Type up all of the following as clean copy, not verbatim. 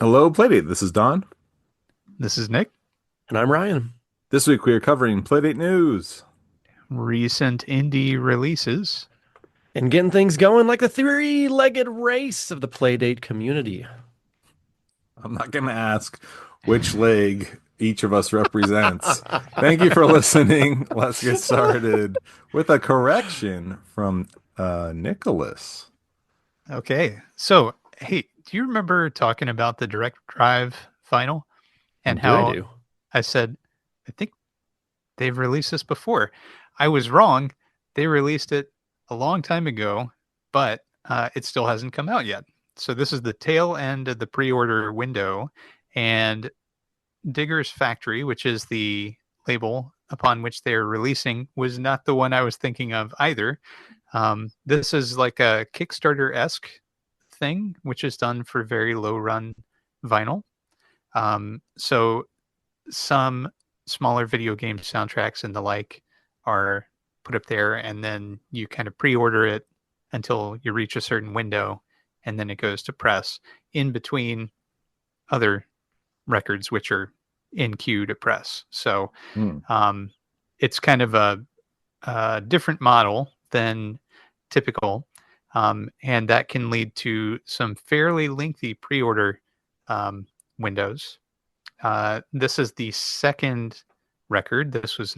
Hello, Playdate. This is Don. This is Nick. And I'm Ryan. This week we are covering Playdate news. Recent indie releases. And getting things going like the three-legged race of the Playdate community. I'm not going to ask which leg each of us represents. Thank you for listening. Let's get started with a correction from Nicholas. Okay. So, hey, do you remember talking about the direct drive vinyl and I how do. I said, I think they've released this before? I was wrong. They released it a long time ago, but it still hasn't come out yet. So this is the tail end of the pre-order window, and Digger's Factory, which is the label upon which they are releasing, was not the one I was thinking of either. This is like a Kickstarter-esque thing, which is done for very low-run vinyl. So some smaller video game soundtracks and the like are put up there, and then you kind of pre-order it until you reach a certain window, and then it goes to press in between other records which are in queue to press. So it's kind of a different model than typical, and that can lead to some fairly lengthy pre-order windows. This is the second record. This was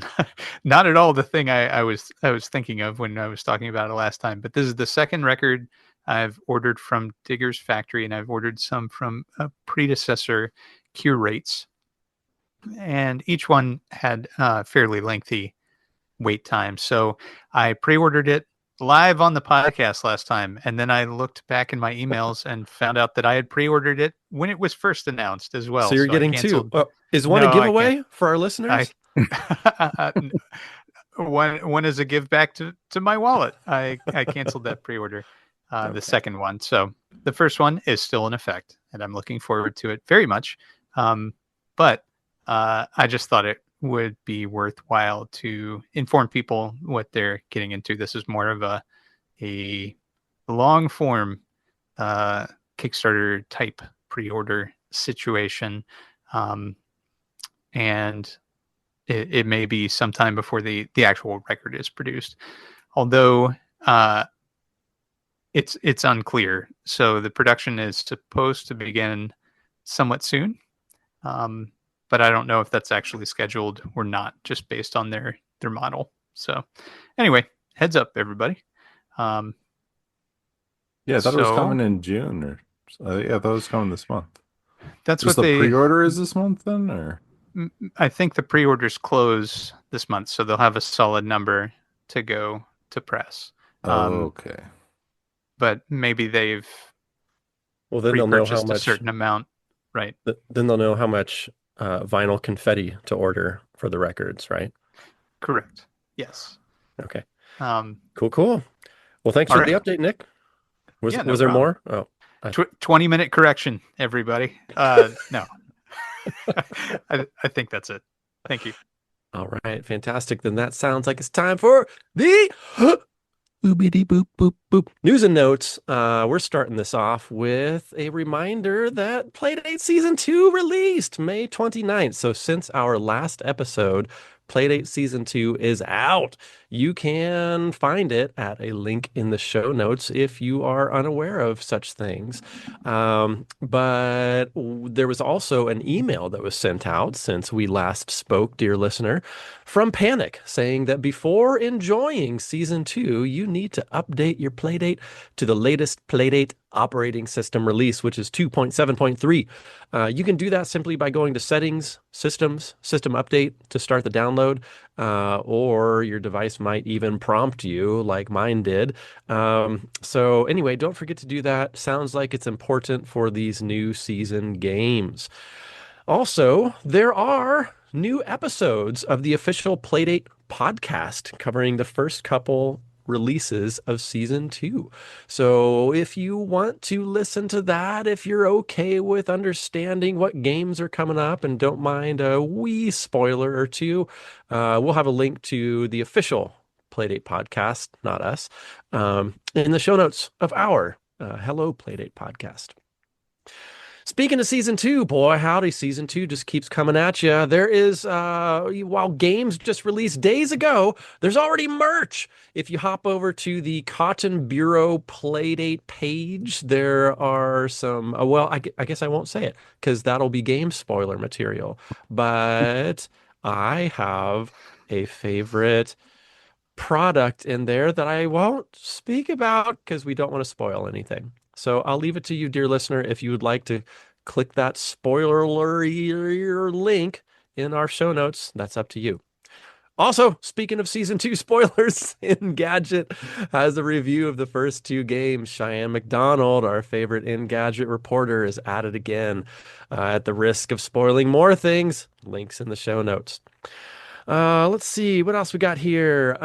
not at all the thing I was thinking of when I was talking about it last time, but this is the second record I've ordered from Digger's Factory, and I've ordered some from a predecessor, Curates, and each one had fairly lengthy wait time. So I pre-ordered it live on the podcast last time, and then I looked back in my emails and found out that I had pre-ordered it when it was first announced as well. So you're So I getting two. canceled. Is one a No, I can't. giveaway for our listeners? One is a give back to my wallet. I canceled that pre-order, the second one. So the first one is still in effect, and I'm looking forward to it very much. But I just thought it would be worthwhile to inform people what they're getting into. This is more of a long form Kickstarter type pre-order situation, and it may be sometime before the actual record is produced, although it's unclear. So the production is supposed to begin somewhat soon, but I don't know if that's actually scheduled or not, just based on their model. So anyway, heads up, everybody. Yeah, I thought it was coming in June, or yeah, I thought it was coming this month. That's Just what the pre-order is this month then, or I think the pre-orders close this month, so they'll have a solid number to go to press. okay. But maybe they've Well, then they'll know how repurchased a much. certain amount, right? Then they'll know how much vinyl confetti to order for the records, right? Correct. Yes. Okay. Um, Cool. Well, thanks all for right. the update, Nick. Was Yeah, no was there problem. more? Oh, 20-minute correction, everybody. No. I think that's it. Thank you. all right, fantastic. Then that sounds like it's time for the boopity boop boop boop news and notes. We're starting this off with a reminder that Playdate Season 2 released May 29th. So since our last episode, Playdate Season 2 is out. You can find it at a link in the show notes if you are unaware of such things. But there was also an email that was sent out since we last spoke, dear listener, from Panic, saying that before enjoying Season 2, you need to update your Playdate to the latest Playdate operating system release, which is 2.7.3. You can do that simply by going to Settings, Systems, System Update to start the download, or your device might even prompt you like mine did. So anyway, don't forget to do that. Sounds like it's important for these new season games. Also, there are new episodes of the official Playdate podcast covering the first couple releases of season 2. So if you want to listen to that, if you're okay with understanding what games are coming up and don't mind a wee spoiler or two, we'll have a link to the official Playdate podcast, not us, in the show notes of our Hello Playdate podcast. Speaking of season two, boy, howdy, season two just keeps coming at you. There is, while games just released days ago, there's already merch. If you hop over to the Cotton Bureau Playdate page, there are some, well, I guess I won't say it because that'll be game spoiler material. But I have a favorite product in there that I won't speak about because we don't want to spoil anything. So I'll leave it to you, dear listener, if you would like to click that spoiler link in our show notes. That's up to you. Also, speaking of season two spoilers, Engadget has a review of the first two games. Cheyenne McDonald, our favorite Engadget reporter, is at it again. At the risk of spoiling more things, links in the show notes. Let's see what else we got here.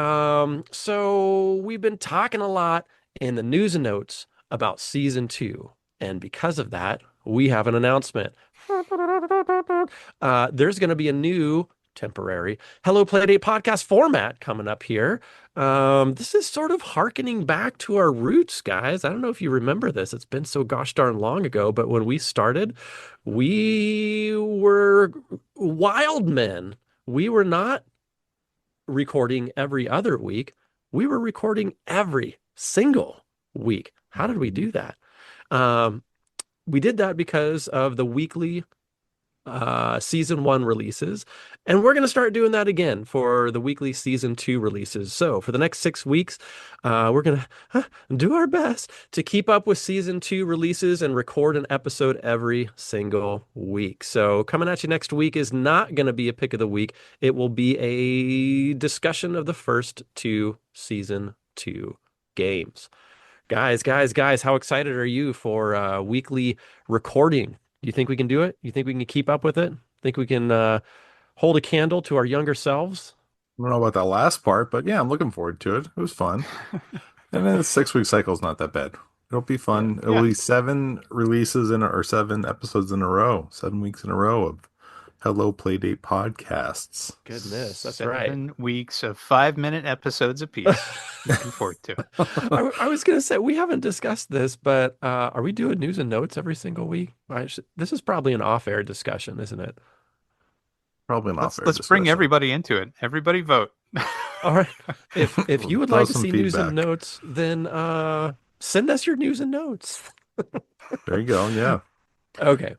So we've been talking a lot in the news and notes about season two, and because of that, we have an announcement. There's going to be a new temporary Hello Playdate podcast format coming up here. This is sort of hearkening back to our roots, guys. I don't know if you remember this. It's been so gosh darn long ago, but when we started, we were wild men. We were not recording every other week. We were recording every single week. How did we do that? We did that because of the weekly season one releases, and we're going to start doing that again for the weekly season two releases. So for the next 6 weeks, we're going to do our best to keep up with season two releases and record an episode every single week. So coming at you next week is not going to be a pick of the week. It will be a discussion of the first two season two games. Guys, how excited are you for weekly recording? You think we can do it? You think we can keep up with it? Think we can hold a candle to our younger selves? I don't know about that last part, but yeah, I'm looking forward to it. It was fun. And then the 6 week cycle is not that bad. It'll be fun. Yeah. It'll be 7 releases or 7 episodes in a row, 7 weeks in a row of Hello Playdate podcasts. Goodness, that's 7 weeks of 5-minute episodes apiece. Looking forward to it. I was going to say, we haven't discussed this, but are we doing news and notes every single week? This is probably an off-air discussion, isn't it? Probably an Let's off-air bring discussion. everybody into it. Everybody vote. All right. If you would Throw like to some see news and feedback. notes, then send us your news and notes. There you go. Yeah. Okay.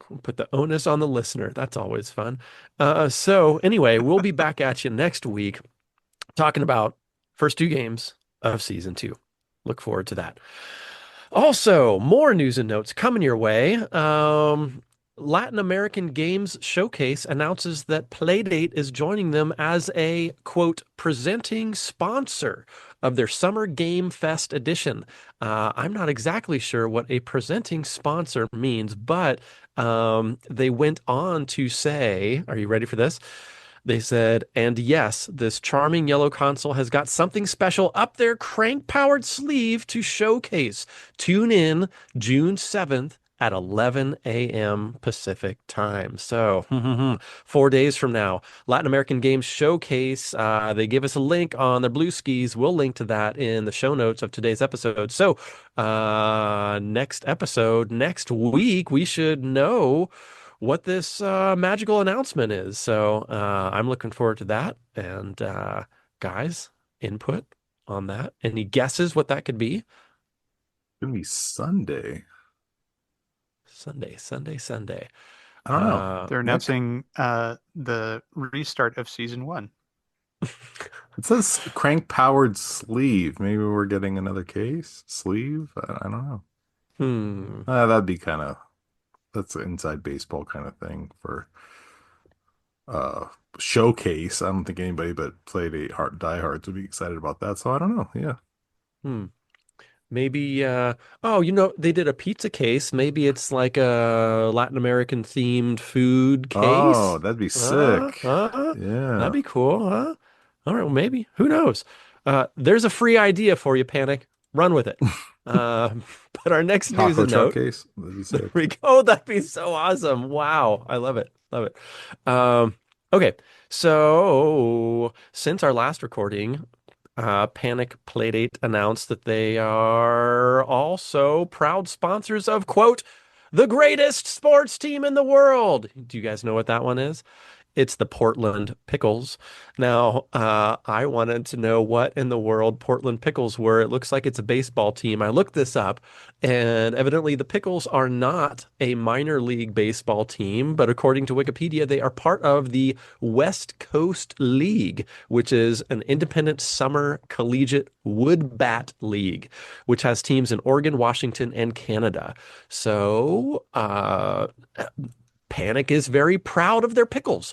We'll put the onus on the listener. That's always fun. So anyway, we'll be back at you next week talking about first two games of season two. Look forward to that. Also, more news and notes coming your way. Latin American Games Showcase announces that Playdate is joining them as a, quote, presenting sponsor of their Summer Game Fest edition. I'm not exactly sure what a presenting sponsor means, but they went on to say, are you ready for this? They said, and yes, this charming yellow console has got something special up their crank-powered sleeve to showcase. Tune in June 7th at 11 a.m. Pacific time. So 4 days from now, Latin American Games Showcase. They give us a link on their Blue Skis. We'll link to that in the show notes of today's episode. So next episode, next week, we should know what this magical announcement is. So I'm looking forward to that. And guys, input on that. Any guesses what that could be? It's gonna be Sunday. Sunday. I don't know. They're announcing the restart of season 1. It says crank powered sleeve. Maybe we're getting another case sleeve. I don't know. That'd be that's an inside baseball kind of thing for showcase. I don't think anybody but Playdate diehards would be excited about that. So I don't know. Yeah. Maybe they did a pizza case. Maybe it's like a Latin American themed food case. Oh, that'd be sick. Yeah. That'd be cool, huh? All right, well, maybe. Who knows? There's a free idea for you, Panic. Run with it. But our next news Taco and truck note. case. That'd be sick. There we go. That'd be so awesome. Wow. I love it. Okay. So since our last recording, Panic Playdate announced that they are also proud sponsors of, quote, the greatest sports team in the world. Do you guys know what that one is? It's the Portland Pickles. Now, I wanted to know what in the world Portland Pickles were. It looks like it's a baseball team. I looked this up, and evidently the Pickles are not a minor league baseball team, but according to Wikipedia, they are part of the West Coast League, which is an independent summer collegiate wood bat league, which has teams in Oregon, Washington, and Canada. So, Panic is very proud of their pickles.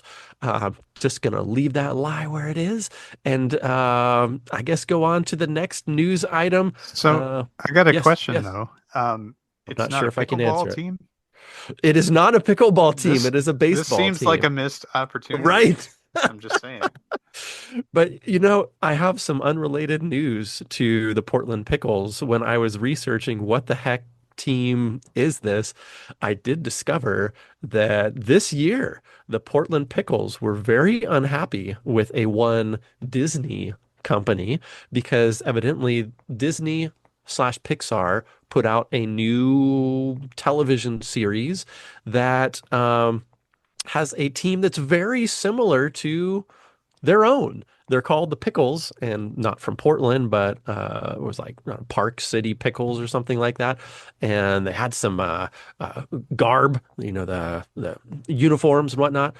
Just going to leave that lie where it is. And I guess go on to the next news item. So I got a Yes, question yes. though. I'm It's not not sure a if I can answer pickleball it. team. It is not a pickleball team. This It is a this baseball seems team. like a missed opportunity. Right. I'm just saying. But I have some unrelated news to the Portland Pickles. When I was researching what the heck team is this, I did discover that this year the Portland Pickles were very unhappy with a one Disney company because evidently Disney slash Pixar put out a new television series that has a team that's very similar to their own. They're called the Pickles, and not from Portland, but it was like Park City Pickles or something like that. And they had some garb, the uniforms and whatnot.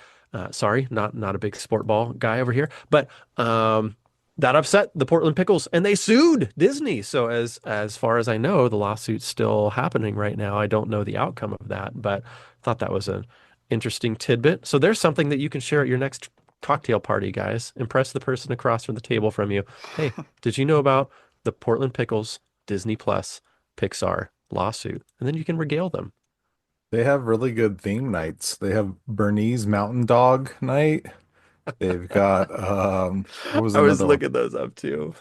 Sorry, not a big sport ball guy over here, but that upset the Portland Pickles, and they sued Disney. So as far as I know, the lawsuit's still happening right now. I don't know the outcome of that, but thought that was an interesting tidbit. So there's something that you can share at your next cocktail party, guys. Impress the person across from the table from you. Hey, did you know about the Portland Pickles Disney Plus Pixar lawsuit? And then you can regale them. They have really good theme nights. They have Bernese Mountain Dog night. They've got what was I was another one? looking those up too.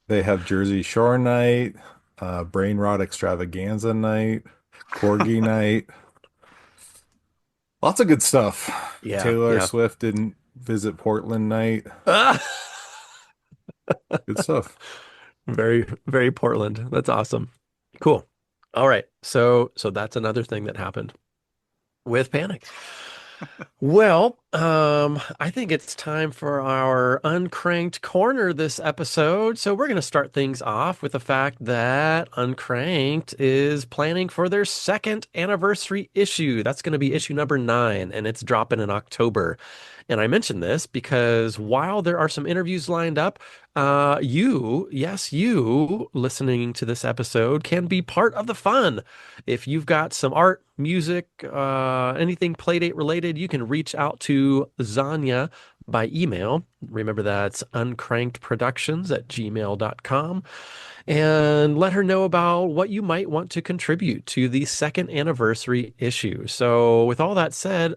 They have Jersey Shore night, Brain Rot Extravaganza night, Corgi night. Lots of good stuff. Yeah, Taylor yeah. Swift didn't visit Portland night. Good stuff. Very, very Portland. That's awesome. Cool. All right. So that's another thing that happened with Panic. Well, I think it's time for our uncranked corner this episode. So we're going to start things off with the fact that Uncranked is planning for their second anniversary issue. That's going to be issue number 9, and it's dropping in October. And I mention this because while there are some interviews lined up, yes, you listening to this episode can be part of the fun. If you've got some art, music, anything Playdate related, you can reach out to Zanya by email. Remember that's uncrankedproductions@gmail.com and let her know about what you might want to contribute to the second anniversary issue. So with all that said,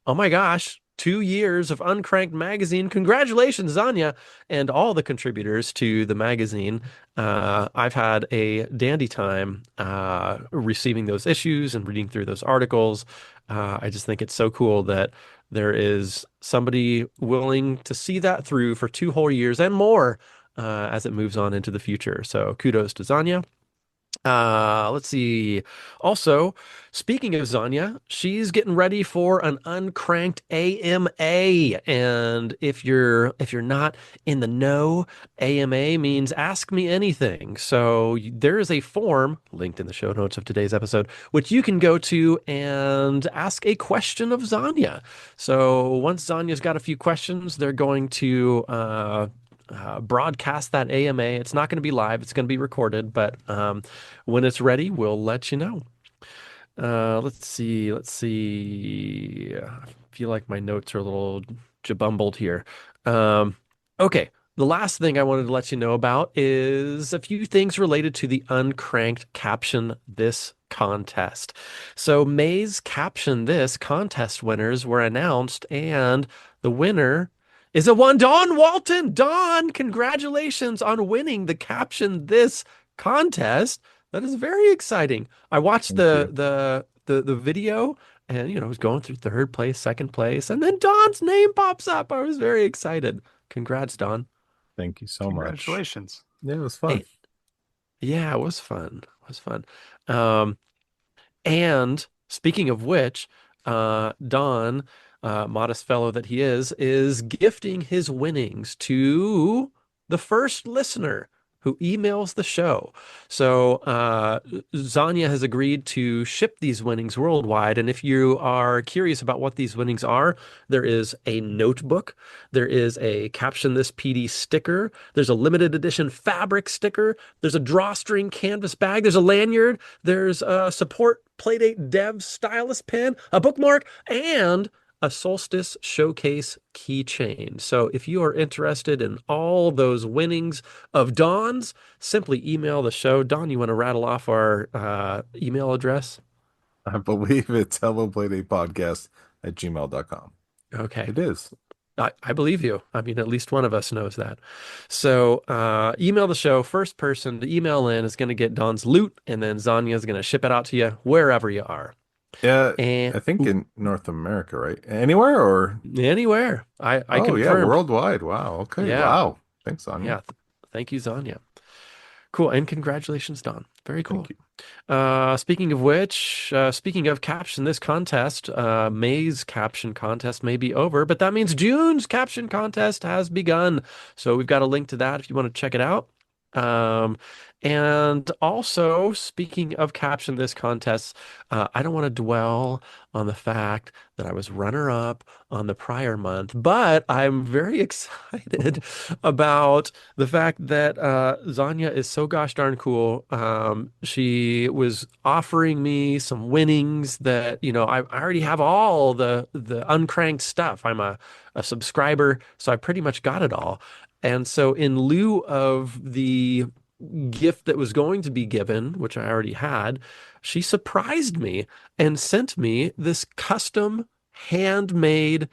oh my gosh, 2 years of Uncranked magazine. Congratulations, Zanya, and all the contributors to the magazine. I've had a dandy time receiving those issues and reading through those articles. I just think it's so cool that there is somebody willing to see that through for 2 whole years and more as it moves on into the future. So kudos to Zanya. Let's see. Also, speaking of Zanya, she's getting ready for an uncranked AMA. And if you're not in the know, AMA means ask me anything. So there is a form linked in the show notes of today's episode, which you can go to and ask a question of Zanya. So once Zanya's got a few questions, they're going to broadcast that AMA. It's not going to be live. It's going to be recorded, but when it's ready, we'll let you know. Let's see. I feel like my notes are a little jabumbled here. Okay. The last thing I wanted to let you know about is a few things related to the Uncranked Caption This contest. So May's Caption This contest winners were announced, and the winner is a one, Dawn Walton. Dawn, congratulations on winning the Caption This contest. That is very exciting. I watched Thank you. the video, and it was going through third place, second place, and then Dawn's name pops up. I was very excited. Congrats, Dawn. Thank you so much. Congratulations. Yeah, it was fun. Yeah, it was fun. It was fun. Um, and Speaking of which, Don, modest fellow that he is gifting his winnings to the first listener who emails the show. So Zanya has agreed to ship these winnings worldwide. And if you are curious about what these winnings are, there is a notebook, there is a Caption This PD sticker, there's a limited edition fabric sticker, there's a drawstring canvas bag, there's a lanyard, there's a support Playdate dev stylus pen, a bookmark, and a Solstice Showcase keychain. So if you are interested in all those winnings of Dawn's, simply email the show. Dawn, you want to rattle off our email address? I believe it's Helloplaydatepodcast at gmail.com. Okay. It is. I believe you. I mean, at least one of us knows that. So email the show. First person to email in is going to get Dawn's loot, and then Zanya is going to ship it out to you wherever you are. Yeah, And I think in North America, right? Anywhere or? anywhere. I Oh, yeah, confirmed. worldwide. Wow. Okay. Yeah. Wow. Thanks, Sonia. Yeah. Thank you, Zanya. Cool. And congratulations, Don. Very cool. Thank you. Speaking of which, speaking of caption, this contest, May's caption contest may be over, but that means June's caption contest has begun. So we've got a link to that if you want to check it out. And also, speaking of caption this contest, I don't want to dwell on the fact that I was runner-up on the prior month, but I'm very excited about the fact that Zanya is so gosh darn cool. She was offering me some winnings that, I already have all the uncranked stuff. I'm a subscriber, so I pretty much got it all. And so in lieu of the gift that was going to be given, which I already had, she surprised me and sent me this custom handmade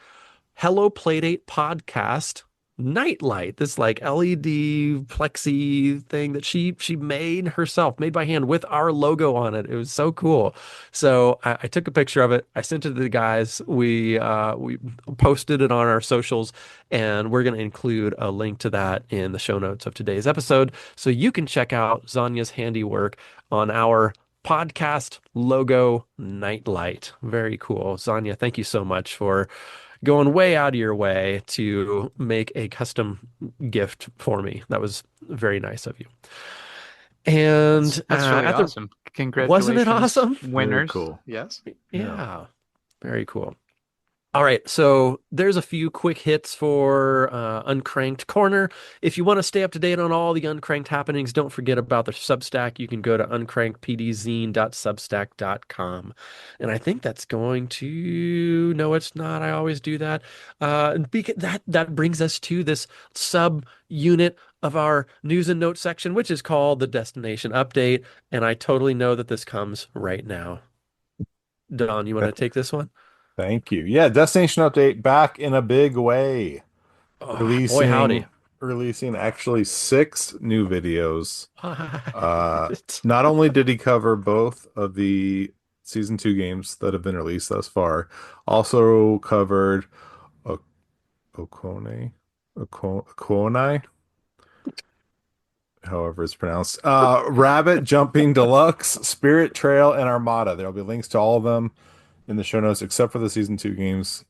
Hello Playdate podcast nightlight, this like LED plexi thing that she made herself, made by hand with our logo on it. It was so cool. So I took a picture of it. I sent it to the guys. We posted it on our socials, and we're going to include a link to that in the show notes of today's episode, so you can check out Zanya's handiwork on our podcast logo nightlight. Very cool. Zanya, thank you so much for going way out of your way to make a custom gift for me. That was very nice of you. And That's really at the awesome. Congratulations, wasn't it awesome? winners. cool. Yes. Yeah, very cool. All right, so there's a few quick hits for Uncranked Corner. If you want to stay up to date on all the Uncranked happenings, don't forget about the Substack. You can go to uncrankedpdzine.substack.com. And I think that's going to... No, it's not. I always do that. That brings us to this sub-unit of our news and notes section, which is called the Destination Update. And I totally know that this comes right now. Don, you want to take this one? Thank you. Yeah, Destination Update back in a big way. Oh, boy, howdy. Releasing actually 6 new videos. What? Not only did he cover both of the season 2 games that have been released thus far, also covered Oquonie, however it's pronounced, Rabbit Jumping Deluxe, Spirit Trail, and Armada. There'll be links to all of them in the show notes, except for the season 2 games,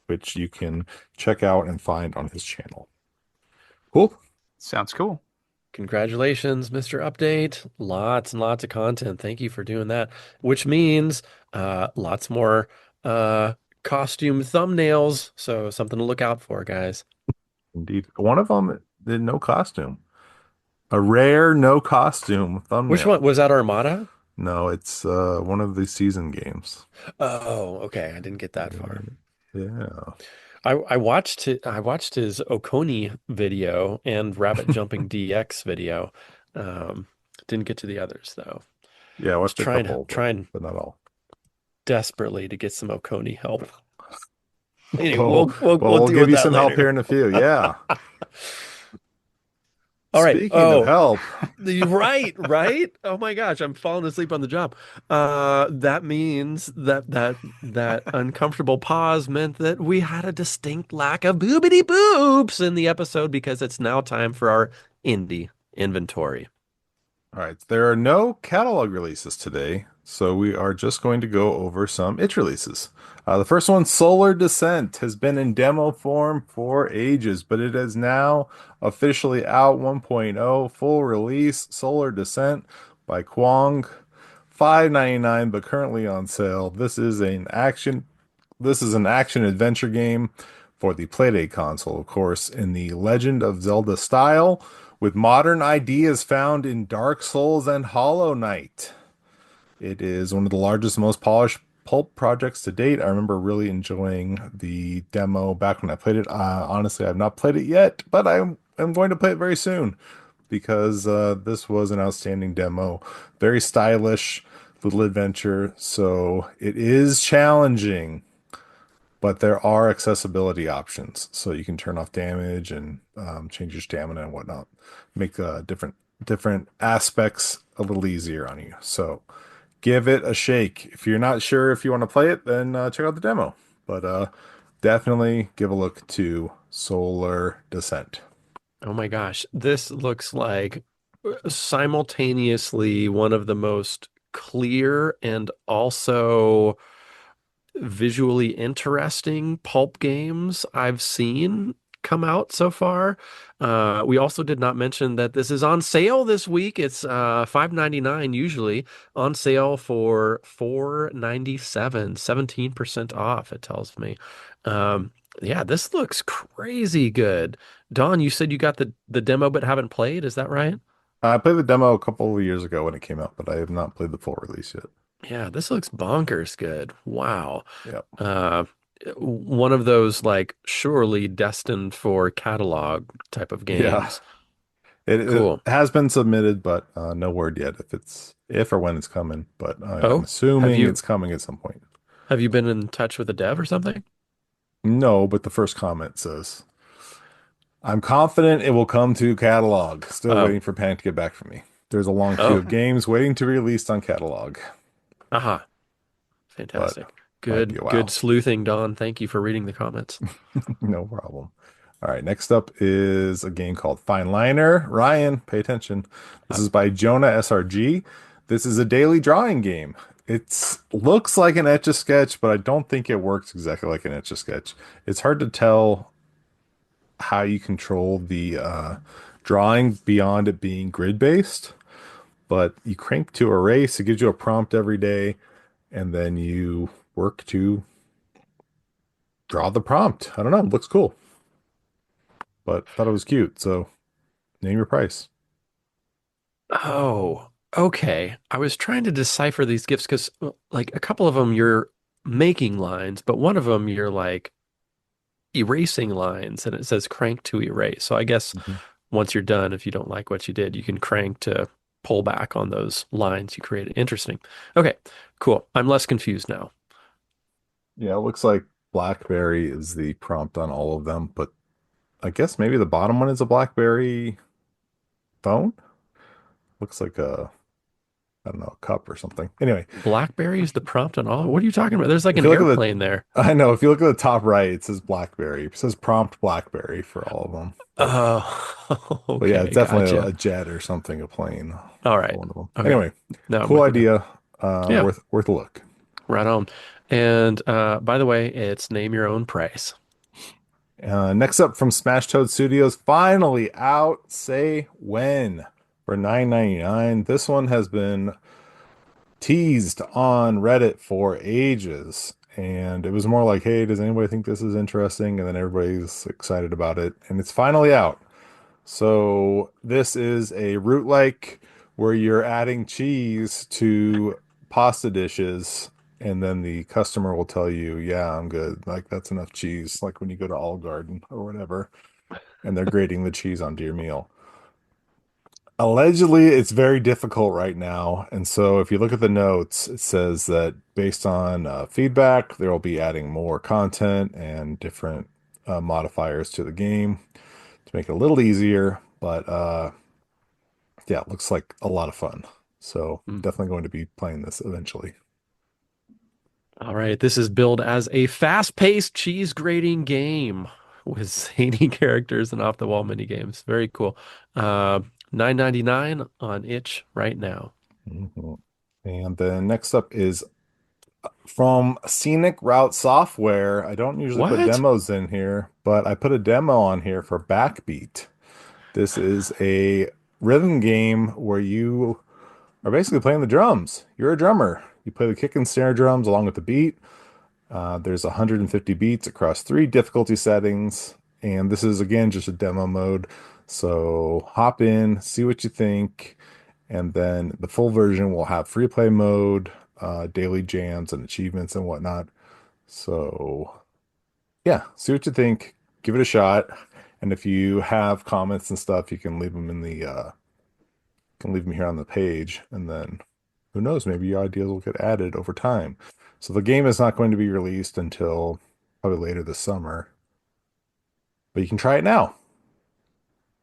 which you can check out and find on his channel. Cool. Sounds cool. Congratulations, Mr. Update. Lots and lots of content. Thank you for doing that, which means lots more costume thumbnails. So something to look out for, guys. Indeed. One of them did no costume. A rare no costume thumbnail. Which one? Was that Armada? No, it's one of the season games. Oh, okay. I didn't get that far. Yeah. I watched his Oquonie video and Rabbit Jumping DX video. Didn't get to the others though. Yeah, I watched a couple, trying but not all. Desperately to get some Oquonie help. Anyway, We'll deal give with you that some help later. here in a few. Yeah. All right. Speaking of help, Right. Oh my gosh, I'm falling asleep on the job. That means that uncomfortable pause meant that we had a distinct lack of boobity boops in the episode because it's now time for our indie inventory. all right, there are no catalog releases today, So we are just going to go over some itch releases. The first one, Solar Descent, has been in demo form for ages, but it is now officially out 1.0 full release. Solar Descent by Kwong, 5.99, but currently on sale. This is an action adventure game for the Playdate console, of course, in the Legend of Zelda style, with modern ideas found in Dark Souls and Hollow Knight. It is one of the largest, most polished pulp projects to date. I remember really enjoying the demo back when I played it. Honestly, I've not played it yet, but I'm going to play it very soon because this was an outstanding demo. Very stylish little adventure. So it is challenging, but there are accessibility options. So you can turn off damage and change your stamina and whatnot. Make different aspects a little easier on you. So give it a shake. If you're not sure if you want to play it, then check out the demo. But definitely give a look to Solar Descent. Oh my gosh, this looks like simultaneously one of the most clear and also visually interesting pulp games I've seen come out so far. We also did not mention that this is on sale this week. It's $5.99 usually, on sale for $4.97, 17% off, it tells me. Um, yeah, this looks crazy good. Don, you said you got the demo but haven't played, is that right? I played the demo a couple of years ago when it came out, but I have not played the full release yet. Yeah, this looks bonkers good. Wow. Yep. Uh, One of those like surely destined for catalog type of Yeah. games. It Cool. has been submitted, but no word yet if or when it's coming. But I'm Oh, have assuming you it's coming at some point. have you been in touch with the dev or something? No, but the first comment says, I'm confident it will come to catalog. Still Oh, waiting for Panic to get back from me. There's a long queue oh, of games waiting to be released on catalog, aha. but Fantastic. might be Good, a good while. sleuthing, Don. Thank you for reading the comments. No problem. All right, next up is a game called Fine Liner. Ryan, pay attention. This Uh, is by Jonah SRG. This is a daily drawing game. It looks like an Etch-a-Sketch, but I don't think it works exactly like an Etch-a-Sketch. It's hard to tell how you control the drawing beyond it being grid-based, but you crank to erase. It gives you a prompt every day, and then you work to draw the prompt. I don't know. It looks cool, but thought it was cute. So name your price. Oh, okay. I was trying to decipher these gifts because like a couple of them you're making lines, but one of them you're like erasing lines and it says crank to erase. So I guess Mhm. once you're done, if you don't like what you did, you can crank to pull back on those lines you created. Interesting. Okay, cool. I'm less confused now. Yeah, it looks like BlackBerry is the prompt on all of them, but I guess maybe the bottom one is a BlackBerry phone. Looks like I don't know, a cup or something. Anyway, BlackBerry is the prompt on all. What are you talking about? There's like if an you look at the, airplane there. I know if you look at the top right, it says BlackBerry. It says prompt BlackBerry for all of them. Oh, But yeah, it's okay, definitely gotcha. a jet or something, a plane All for right. one of them. Okay. Anyway, Now I'm cool with you now. idea. Yeah, Worth a look. right on. And by the way, it's name your own price. Next up from Smash Toad Studios, finally out. Say when for 9.99. This one has been teased on Reddit for ages. And it was more like, hey, does anybody think this is interesting? And then everybody's excited about it. And it's finally out. So this is a root-like where you're adding cheese to pasta dishes, and then the customer will tell you, yeah, I'm good. Like that's enough cheese. Like when you go to Olive Garden or whatever, and they're grating the cheese onto your meal. Allegedly, it's very difficult right now. And so if you look at the notes, it says that based on feedback, there will be adding more content and different modifiers to the game to make it a little easier. But yeah, it looks like a lot of fun. So Mm. definitely going to be playing this eventually. All right, this is billed as a fast-paced cheese grating game with zany characters and off-the-wall mini games. Very cool. 9.99 on itch right now. Mhm. And then next up is from Scenic Route Software. I don't usually put What? demos in here, but I put a demo on here for Backbeat. This is a rhythm game where you are basically playing the drums. You're a drummer. You play the kick and snare drums along with the beat. There's 150 beats across 3 difficulty settings, and this is again just a demo mode. So hop in, see what you think, and then the full version will have free play mode, daily jams and achievements and whatnot. So yeah, see what you think, give it a shot, and if you have comments and stuff, you can leave them in the can leave them here on the page, and then who knows, maybe your ideas will get added over time. So the game is not going to be released until probably later this summer, but you can try it now.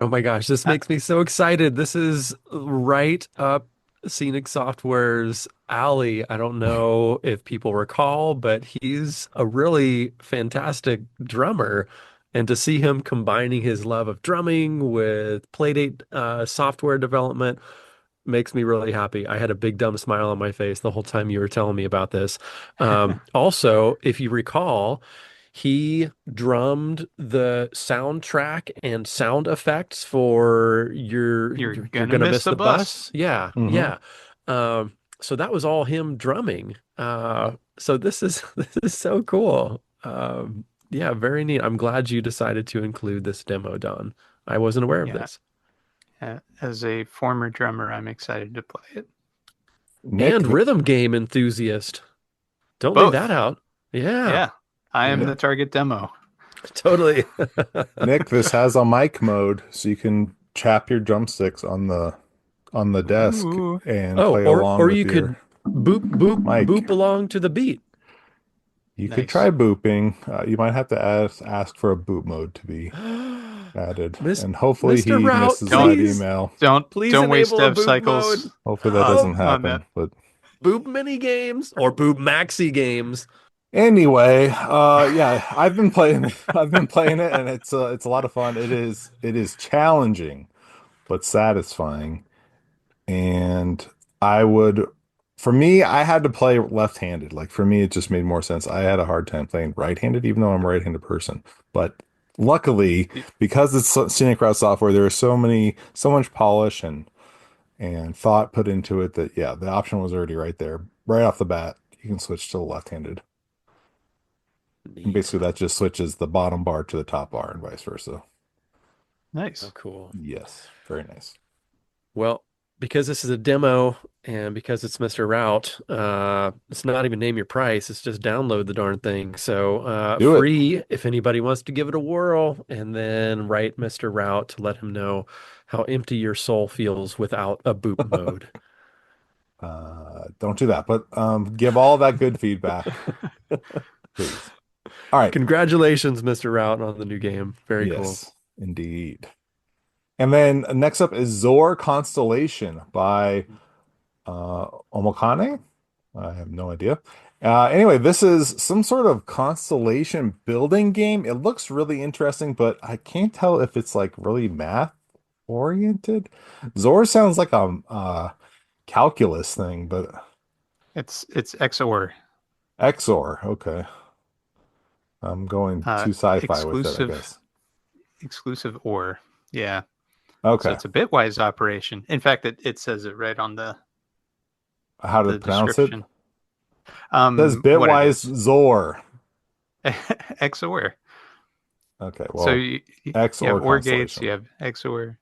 Oh my gosh, this makes me so excited. This is right up Scenic Software's alley. I don't know if people recall, but he's a really fantastic drummer. And to see him combining his love of drumming with Playdate software development makes me really happy. I had a big dumb smile on my face the whole time you were telling me about this. Also, if you recall, he drummed the soundtrack and sound effects for You're You're gonna Gonna miss Miss the the bus. Bus. Yeah, Hmm. yeah. So that was all him drumming. So this is this is so cool. Yeah, very neat. I'm glad you decided to include this demo, Don. I wasn't aware of Yeah. this. As a former drummer, I'm excited to play it. Nick, And rhythm game enthusiast. Don't leave that Both. out. Yeah, Yeah. I am yeah, the target demo. totally. Nick, this has a mic mode, so you can chap your drumsticks on the desk Ooh. and Oh, play along or with you your could boop mic. along to the beat. You could try Nice. booping. You might have to ask for a boot mode to be added, Miss and hopefully Mr. he Route, misses Don't that please, email. please don't waste enable a dev boop cycles mode. Hopefully that Oh, doesn't on that. happen. But boop mini games or boop maxi games. anyway, yeah, I've been playing it, and it's a lot of fun. It is challenging but satisfying. And I would, for me, I had to play left-handed. Like for me, it just made more sense. I had a hard time playing right-handed, even though I'm a right-handed person. But luckily, because it's Scenic Route software, there is so much polish and thought put into it that yeah, the option was already right there, right off the bat. You can switch to the left-handed. And Neat. basically, that just switches the bottom bar to the top bar and vice versa. Oh, Nice. cool. Yes, very nice. Well, because this is a demo and because it's Mr. Route, it's not even name your price. It's just download the darn thing. So Do it. free if anybody wants to give it a whirl, and then write Mr. Route to let him know how empty your soul feels without a boop mode. Don't do that, but give all that good feedback, please. All right. Congratulations, Mr. Route, on the new game. Very cool. Yes, indeed. And then next up is Zor Constellation by Omokane. I have no idea. Anyway, this is some sort of constellation building game. It looks really interesting, but I can't tell if it's like really math oriented. Zor sounds like a calculus thing, but It's XOR. XOR. Okay. I'm going Uh too sci-fi with it, I exclusive guess. exclusive OR. Yeah. So Okay. it's a bitwise operation. In fact, it says it right on How to the pronounce it? description. It says What it bitwise is. Zor. XOR. Okay, So well, X you have or OR gates, Constellation. you have XOR.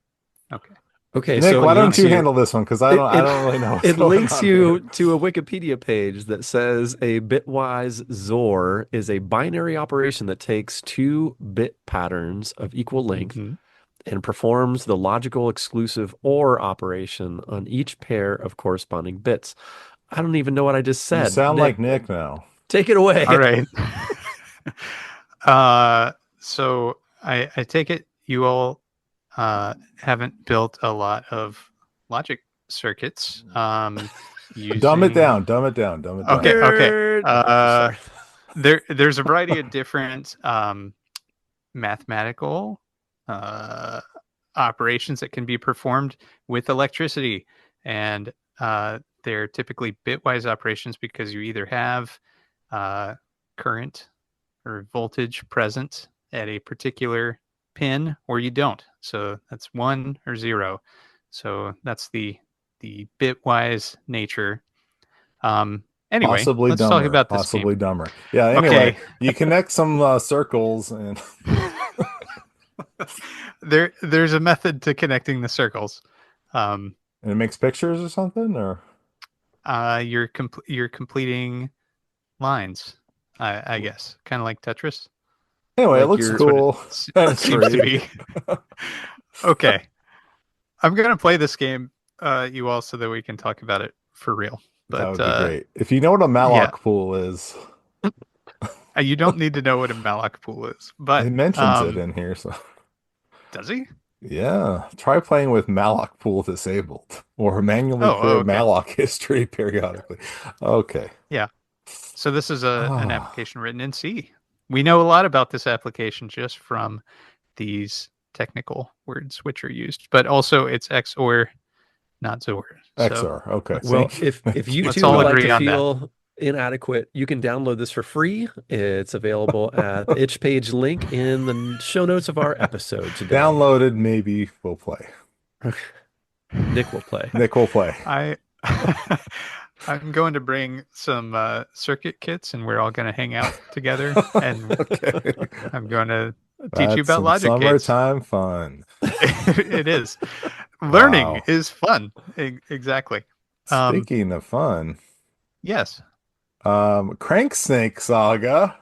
Okay. Okay, Nick, so it why don't links you you. handle this one? Because It I it don't really know what's it going links on here. you to a Wikipedia page that says a bitwise XOR is a binary operation that takes two bit patterns of equal length Hmm. and performs the logical exclusive OR operation on each pair of corresponding bits. I don't even know what I just You said. sound Nick, like Nick now. take it All away. right. So I take it you all haven't built a lot of logic circuits Dumb it using. down, dumb it down, dumb it Okay, down. okay. Nerd. No, just Uh, sorry. there's a variety of different mathematical operations that can be performed with electricity, and They're typically bitwise operations because you either have current or voltage present at a particular pin or you don't. So that's 1 or 0. So that's the bitwise nature. Anyway, Possibly let's talk dumber. about this game. Possibly dumber. Yeah, anyway, Okay. you connect some circles and There's a method to connecting the circles. it makes pictures or something, or You're completing lines, I guess, kind of like Tetris. anyway, it Like looks you're That's what it cool and it's seems to free. be. Okay, I'm gonna play this game, you all, so that we can talk about it for real. That But would be great. If you know what a yeah, Malloc pool is, you don't need to know what a Malloc pool is, but it mentions it in here, so does he? yeah. Try playing with Malloc pool disabled or manually Oh, clear okay, Malloc history periodically. Okay. yeah. So this is an Ah, application written in C. We know a lot about this application just from these technical words which are used, but also it's XOR, not ZOR. So XR. Okay. Well, Thank you. if Thank you you. let's two all would like to agree on that. feel inadequate, you can download this for free. It's available at the itch page link in the show notes of our episode today. Downloaded, maybe we'll play. Nick will play. Nick will play. I I'm going to bring some circuit kits, and we're all going to hang out together, and Okay. I'm going to teach you That's about some logic gates. summertime fun. It is. Learning Wow. is fun. Exactly. Speaking of fun, Yes. Crank Snake Saga,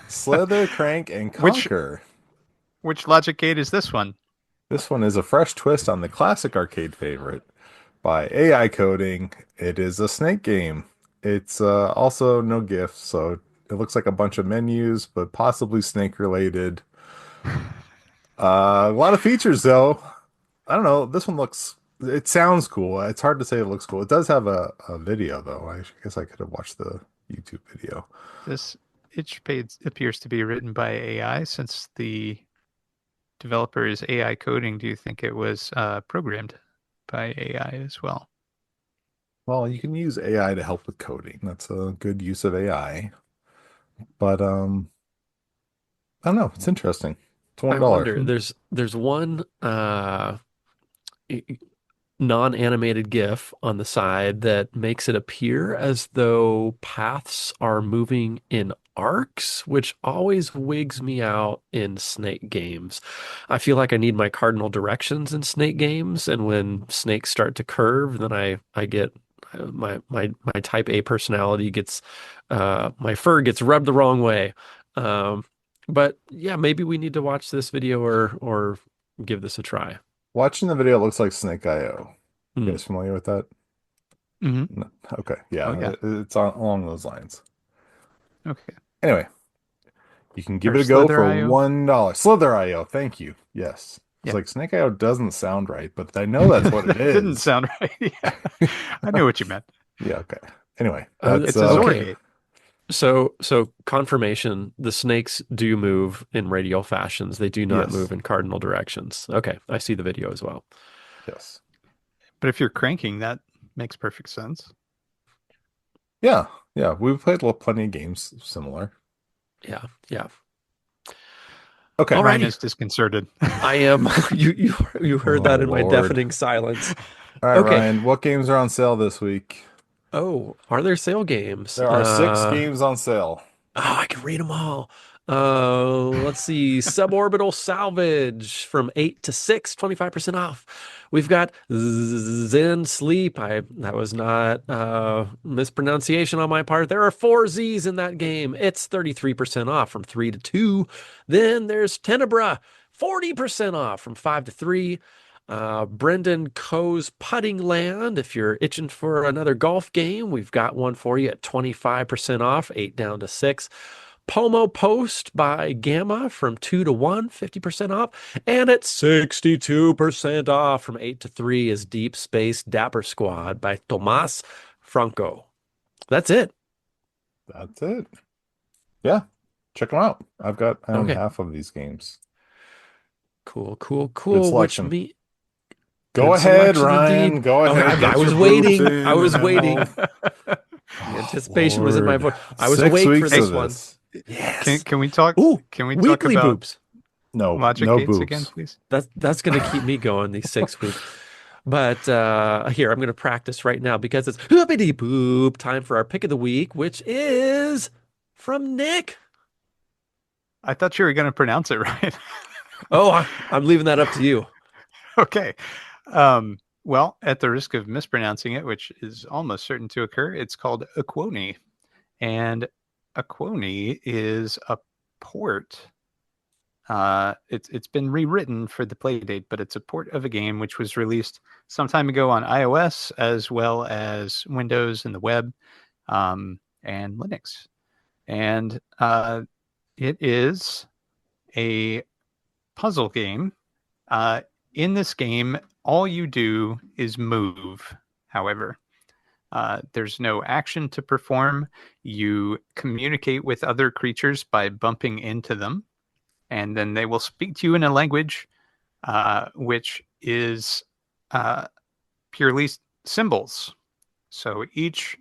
Slither, Crank, and Which Conquer. logic gate is this one? This one is a fresh twist on the classic arcade favorite by AI coding. It is a snake game. It's also no GIF, so it looks like a bunch of menus, but possibly snake related. A lot of features though. I don't know. This one looks. It sounds cool. It's hard to say it looks cool. It does have a video though. I guess I could have watched the YouTube video. This itch page appears to be written by AI. Since the developer is AI coding, do you think it was programmed by AI as well? Well, you can use AI to help with coding. That's a good use of AI. But I don't know. It's interesting. It's I $1. wonder, there's one non-animated GIF on the side that makes it appear as though paths are moving in arcs, which always wigs me out in snake games. I feel like I need my cardinal directions in snake games, and when snakes start to curve, then I get my type A personality gets my fur gets rubbed the wrong way. But yeah, maybe we need to watch this video or give this a try. Watching the video, it looks like Snake IO. You Hmm. guys familiar with that? Mm-hmm. No. Okay. Oh Yeah, yeah. it's along those lines. Okay. Anyway, you can give Or it a go Slither for IO. $1. Slither IO. Thank you. Yes. It's Yeah. like Snake IO doesn't sound right, but I know that's what it That didn't is. sound right. Yeah. I knew what you meant. Yeah. Okay. Anyway, that's It's a Zor Okay. gate. So confirmation, the snakes do move in radial fashions. They do not yes. move in cardinal directions. Okay, I see the video as well. Yes. But if you're cranking, that makes perfect sense. Yeah. Yeah. We've played plenty of games similar. Yeah, yeah. Okay. All Ryan righty. is disconcerted. I am. You heard Oh, that in my Lord. deafening silence. All right, Okay. Ryan, what games are on sale this week? Oh, are there sale games? There are 6 games on sale. Oh, I can read them all. Let's see. Suborbital Salvage from 8 to 6, 25% off. We've got Zen Sleep. That was not mispronunciation on my part. There are 4 Z's in that game. It's 33% off from 3 to 2. Then there's Tenebra, 40% off from 5 to 3. Brendan Coe's Putting Land. If you're itching for another golf game, we've got one for you at 25% off, 8 down to 6. Pomo Post by Gamma from 2 to 1, 50% off. And at 62% off from 8 to 3 is Deep Space Dapper Squad by Tomas Franco. That's it. That's it. Yeah, check them out. I've got Okay. half of these games. Cool. Good Which selection. Go Good ahead, selection Ryan. indeed. Go Oh, ahead. I Get was your boops waiting. I in, was and then waiting. we'll. The Oh, anticipation was in my Lord. voice. I was 6 awake for weeks Hey, this of one. this. Yes. can we talk? Ooh, Can we talk weekly about boobs. No, logic no gates again, boops. please? That's going to keep me going these 6 weeks. But here, I'm going to practice right now because it's hoopity boop time for our pick of the week, which is from Nick. I thought you were going to pronounce it right. Oh, I'm leaving that up to you. Okay. Well, at the risk of mispronouncing it, which is almost certain to occur, it's called Oquonie. And Oquonie is a port. It's been rewritten for the Playdate, but it's a port of a game which was released some time ago on iOS as well as Windows and the web, and Linux. And it is a puzzle game. Uh, in this game, all you do is move. However, there's no action to perform. You communicate with other creatures by bumping into them, and then they will speak to you in a language which is uh, purely symbols. So each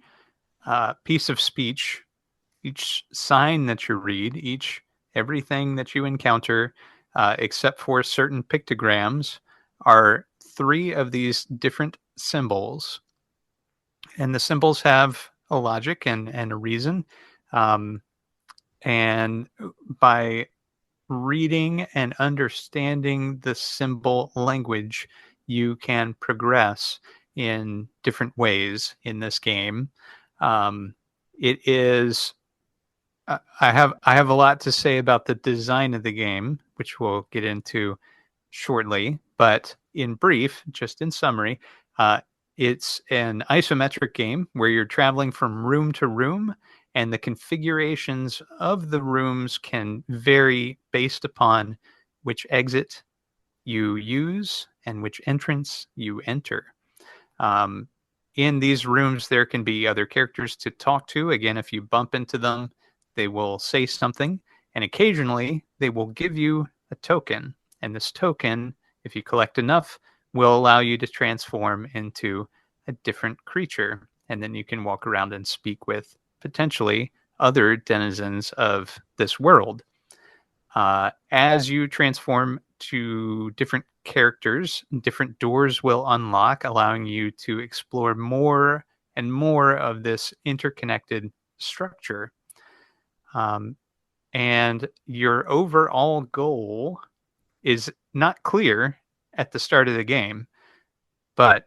piece of speech, each sign that you read, everything that you encounter, except for certain pictograms, are three of these different symbols, and the symbols have a logic and a reason. Um, and by reading and understanding the symbol language, you can progress in different ways in this game. It is. I have a lot to say about the design of the game, which we'll get into shortly. But in brief, just in summary, uh, it's an isometric game where you're traveling from room to room, and the configurations of the rooms can vary based upon which exit you use and which entrance you enter. Um, in these rooms, there can be other characters to talk to. Again, if you bump into them, they will say something, and occasionally they will give you a token. And this token, if you collect enough, will allow you to transform into a different creature. And then you can walk around and speak with potentially other denizens of this world. As you transform to different characters, different doors will unlock, allowing you to explore more and more of this interconnected structure. Um, and your overall goal is not clear at the start of the game, but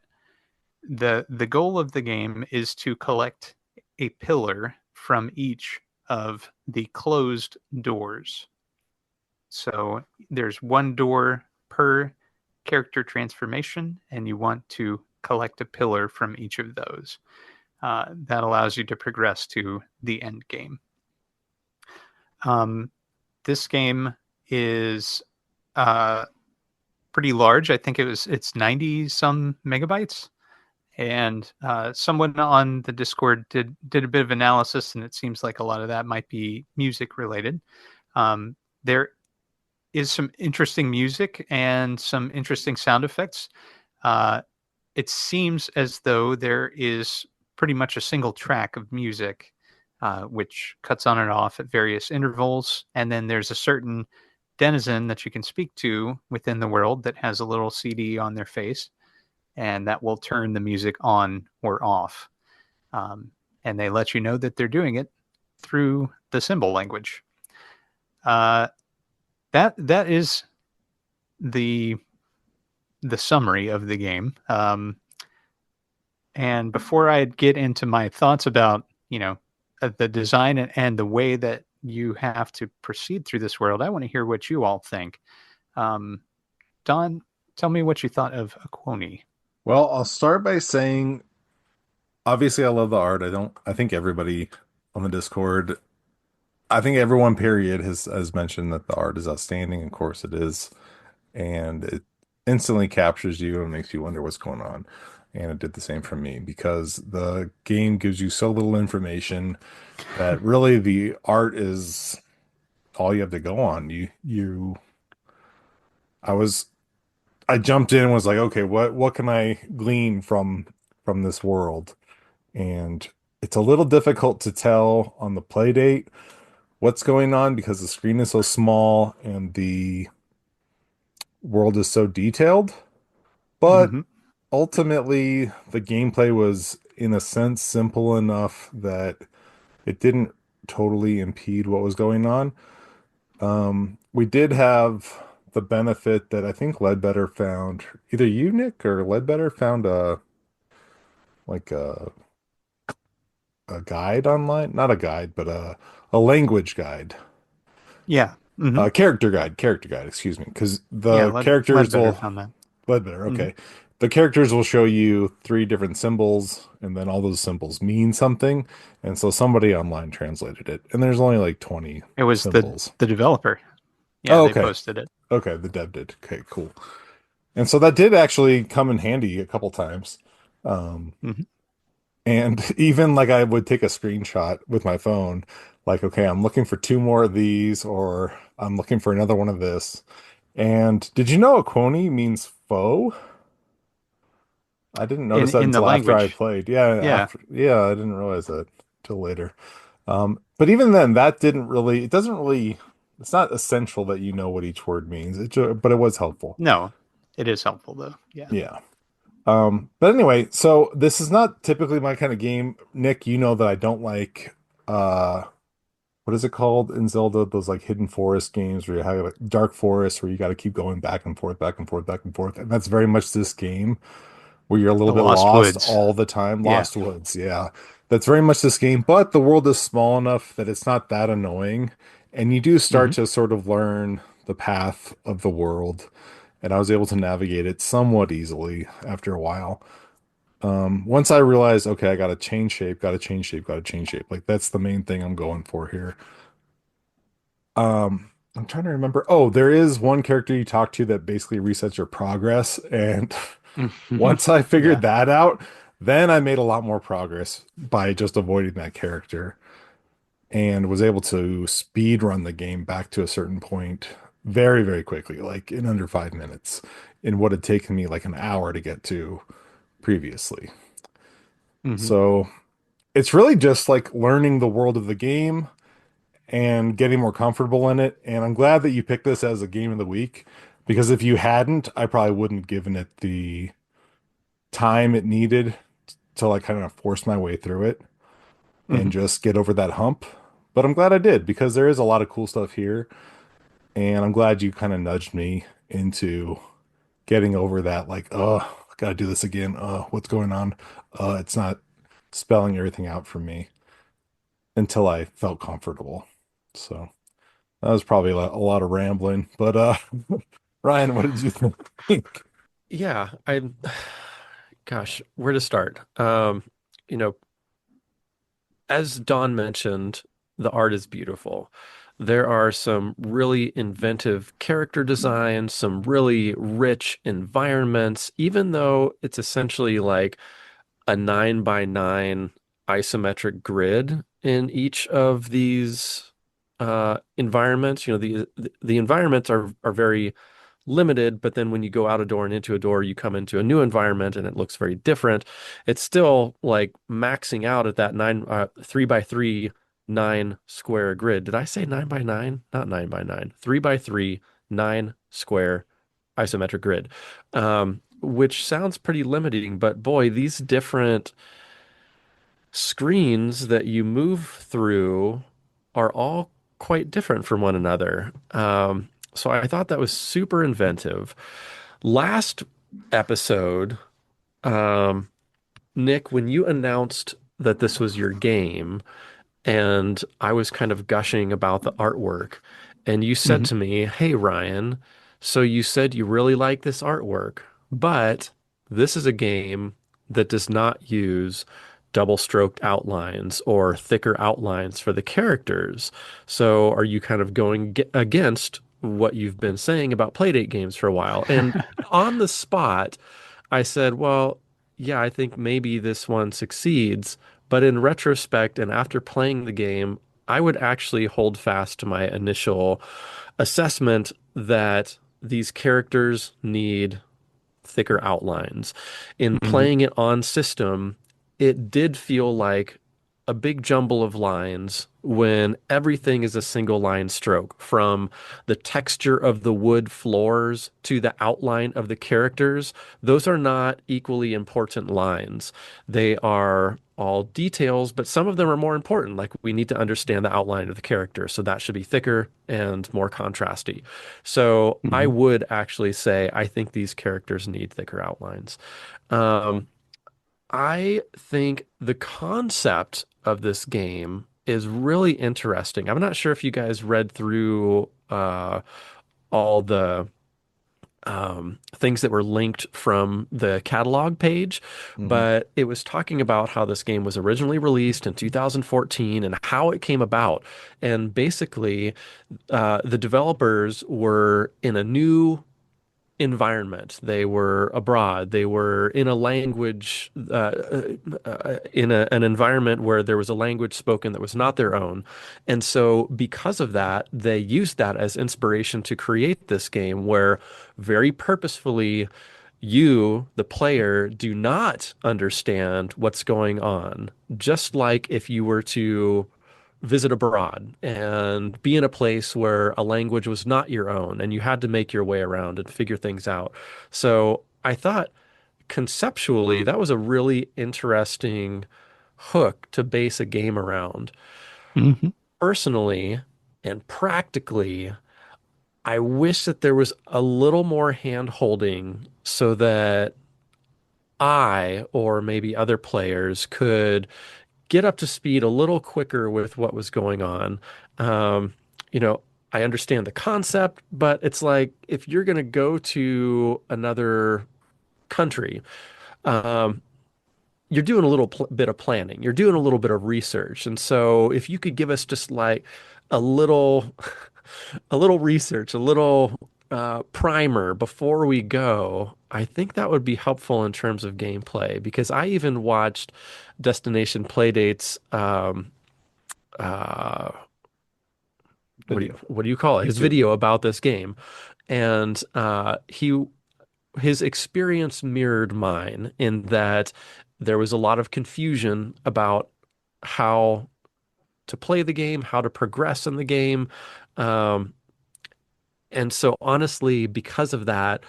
the goal of the game is to collect a pillar from each of the closed doors. So there's one door per character transformation, and you want to collect a pillar from each of those. That allows you to progress to the end game. This game is uh, pretty large. I think it's 90 some megabytes. And someone on the Discord did a bit of analysis, and it seems like a lot of that might be music related. There is some interesting music and some interesting sound effects. Uh, it seems as though there is pretty much a single track of music, which cuts on and off at various intervals. And then there's a certain denizen that you can speak to within the world that has a little CD on their face, and that will turn the music on or off. And they let you know that they're doing it through the symbol language. Uh, that is the summary of the game. And before I get into my thoughts about the design and the way that you have to proceed through this world, I want to hear what you all think. Don, tell me what you thought of Oquonie. Well, I'll start by saying, obviously, I love the art. I think everybody on the Discord, I think everyone, period, has mentioned that the art is outstanding. Of course, it is. And it instantly captures you and makes you wonder what's going on. And it did the same for me because the game gives you so little information that really the art is all you have to go on. I was I jumped in and was like, okay, what can I glean from this world? And it's a little difficult to tell on the Playdate what's going on because the screen is so small and the world is so detailed. But Hmm. ultimately, the gameplay was, in a sense, simple enough that it didn't totally impede what was going on. We did have the benefit that I think Ledbetter found, either you, Nick, or Ledbetter found like a guide online, not a guide, but a language guide, Yeah. Hmm. character guide, excuse me, because Yeah. the characters Ledbetter will found that. Ledbetter, Hmm. okay. The characters will show you three different symbols, and then all those symbols mean something. And so somebody online translated it, and there's only like 20 It was symbols. the developer. Yeah, Oh, they okay. posted it. Okay, the dev did. Okay, cool. And so that did actually come in handy a couple times. Um, Hmm. and even like I would take a screenshot with my phone, like, okay, I'm looking for two more of these, or I'm looking for another one of this. And did you know Oquonie means foe? I didn't notice that In the until after I language. played. Yeah, Yeah. I didn't realize that till later. But even then, that didn't really, it doesn't really, it's not essential that you know what each word means. But it was helpful. No, it is helpful though. Yeah. Yeah. But anyway, so this is not typically my kind of game. Nick, you know that I don't like uh what is it called in Zelda? Those like hidden forest games where you have like dark forest where you got to keep going back and forth, back and forth, back and forth. And that's very much this game where you're a little The bit Lost lost Woods. all the time. Yeah. Lost Woods, yeah. That's very much this game, but the world is small enough that it's not that annoying. And you do start Hmm. to sort of learn the path of the world. And I was able to navigate it somewhat easily after a while. Once I realized, okay, I gotta change shape, gotta change shape, gotta change shape. Like that's the main thing I'm going for here. I'm trying to remember. Oh, there is one character you talk to that basically resets your progress. And once I figured Yeah. that out, then I made a lot more progress by just avoiding that character and was able to speed run the game back to a certain point very, very quickly, like in under 5 minutes, in what had taken me like an hour to get to previously. Hmm. So it's really just like learning the world of the game and getting more comfortable in it. And I'm glad that you picked this as a game of the week because if you hadn't, I probably wouldn't have given it the time it needed to like kind of force my way through it and Hmm. just get over that hump. But I'm glad I did because there is a lot of cool stuff here. And I'm glad you kind of nudged me into getting over that, like, oh, I gotta do this again. What's going on? It's not spelling everything out for me until I felt comfortable. So that was probably a lot of rambling. But Ryan, what did you think? Yeah, gosh, where to start? You know, as Don mentioned, the art is beautiful. There are some really inventive character designs, some really rich environments, even though it's essentially like a 9 by 9 isometric grid in each of these environments. You know, the environments are very limited, but then when you go out a door and into a door, you come into a new environment and it looks very different. It's still like maxing out at that 3 by 3 9 square grid. Did I say 9 by 9? Not 9 by 9. 3 by 3 9 square isometric grid, which sounds pretty limiting, but boy, these different screens that you move through are all quite different from one another. So I thought that was super inventive. Last episode, um, Nick, when you announced that this was your game, and I was kind of gushing about the artwork, and you said Hmm. to me, "Hey, Ryan, so you said you really like this artwork, but this is a game that does not use double-stroked outlines or thicker outlines for the characters. So are you kind of going against what you've been saying about Playdate games for a while?" And on the spot, I said, well, yeah, I think maybe this one succeeds. But in retrospect and after playing the game, I would actually hold fast to my initial assessment that these characters need thicker outlines. In Mhm. playing it on system, it did feel like a big jumble of lines when everything is a single line stroke, from the texture of the wood floors to the outline of the characters. Those are not equally important lines. They are all details, but some of them are more important. Like, we need to understand the outline of the character, so that should be thicker and more contrasty. So I Mhm. would actually say I think these characters need thicker outlines. Um, I think the concept of this game is really interesting. I'm not sure if you guys read through all the things that were linked from the catalog page, Hmm. but it was talking about how this game was originally released in 2014 and how it came about. And basically, the developers were in a new environment. They were abroad. They were in a language, in an environment where there was a language spoken that was not their own. And so, because of that, they used that as inspiration to create this game where very purposefully you, the player, do not understand what's going on. Just like if you were to visit abroad and be in a place where a language was not your own and you had to make your way around and figure things out. So I thought conceptually that was a really interesting hook to base a game around. Mhm. Personally and practically, I wish that there was a little more hand holding so that I or maybe other players could get up to speed a little quicker with what was going on. Um, you know, I understand the concept, but it's like if you're going to go to another country, um, you're doing a little bit of planning, you're doing a little bit of research. And so if you could give us just like a little a little research, a little primer before we go, I think that would be helpful in terms of gameplay because I even watched Destination Playdate's uh, Video. what do you call it? His YouTube. video about this game, and his experience mirrored mine in that there was a lot of confusion about how to play the game, how to progress in the game. Um, and so honestly, because of that,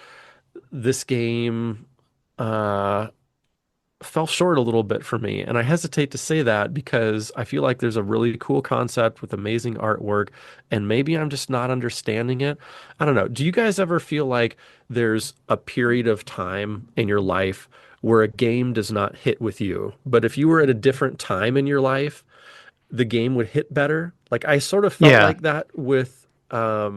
this game uh, fell short a little bit for me. And I hesitate to say that because I feel like there's a really cool concept with amazing artwork, and maybe I'm just not understanding it. I don't know. Do you guys ever feel like there's a period of time in your life where a game does not hit with you, but if you were at a different time in your life, the game would hit better? Like I sort of felt Yeah. like that with uh,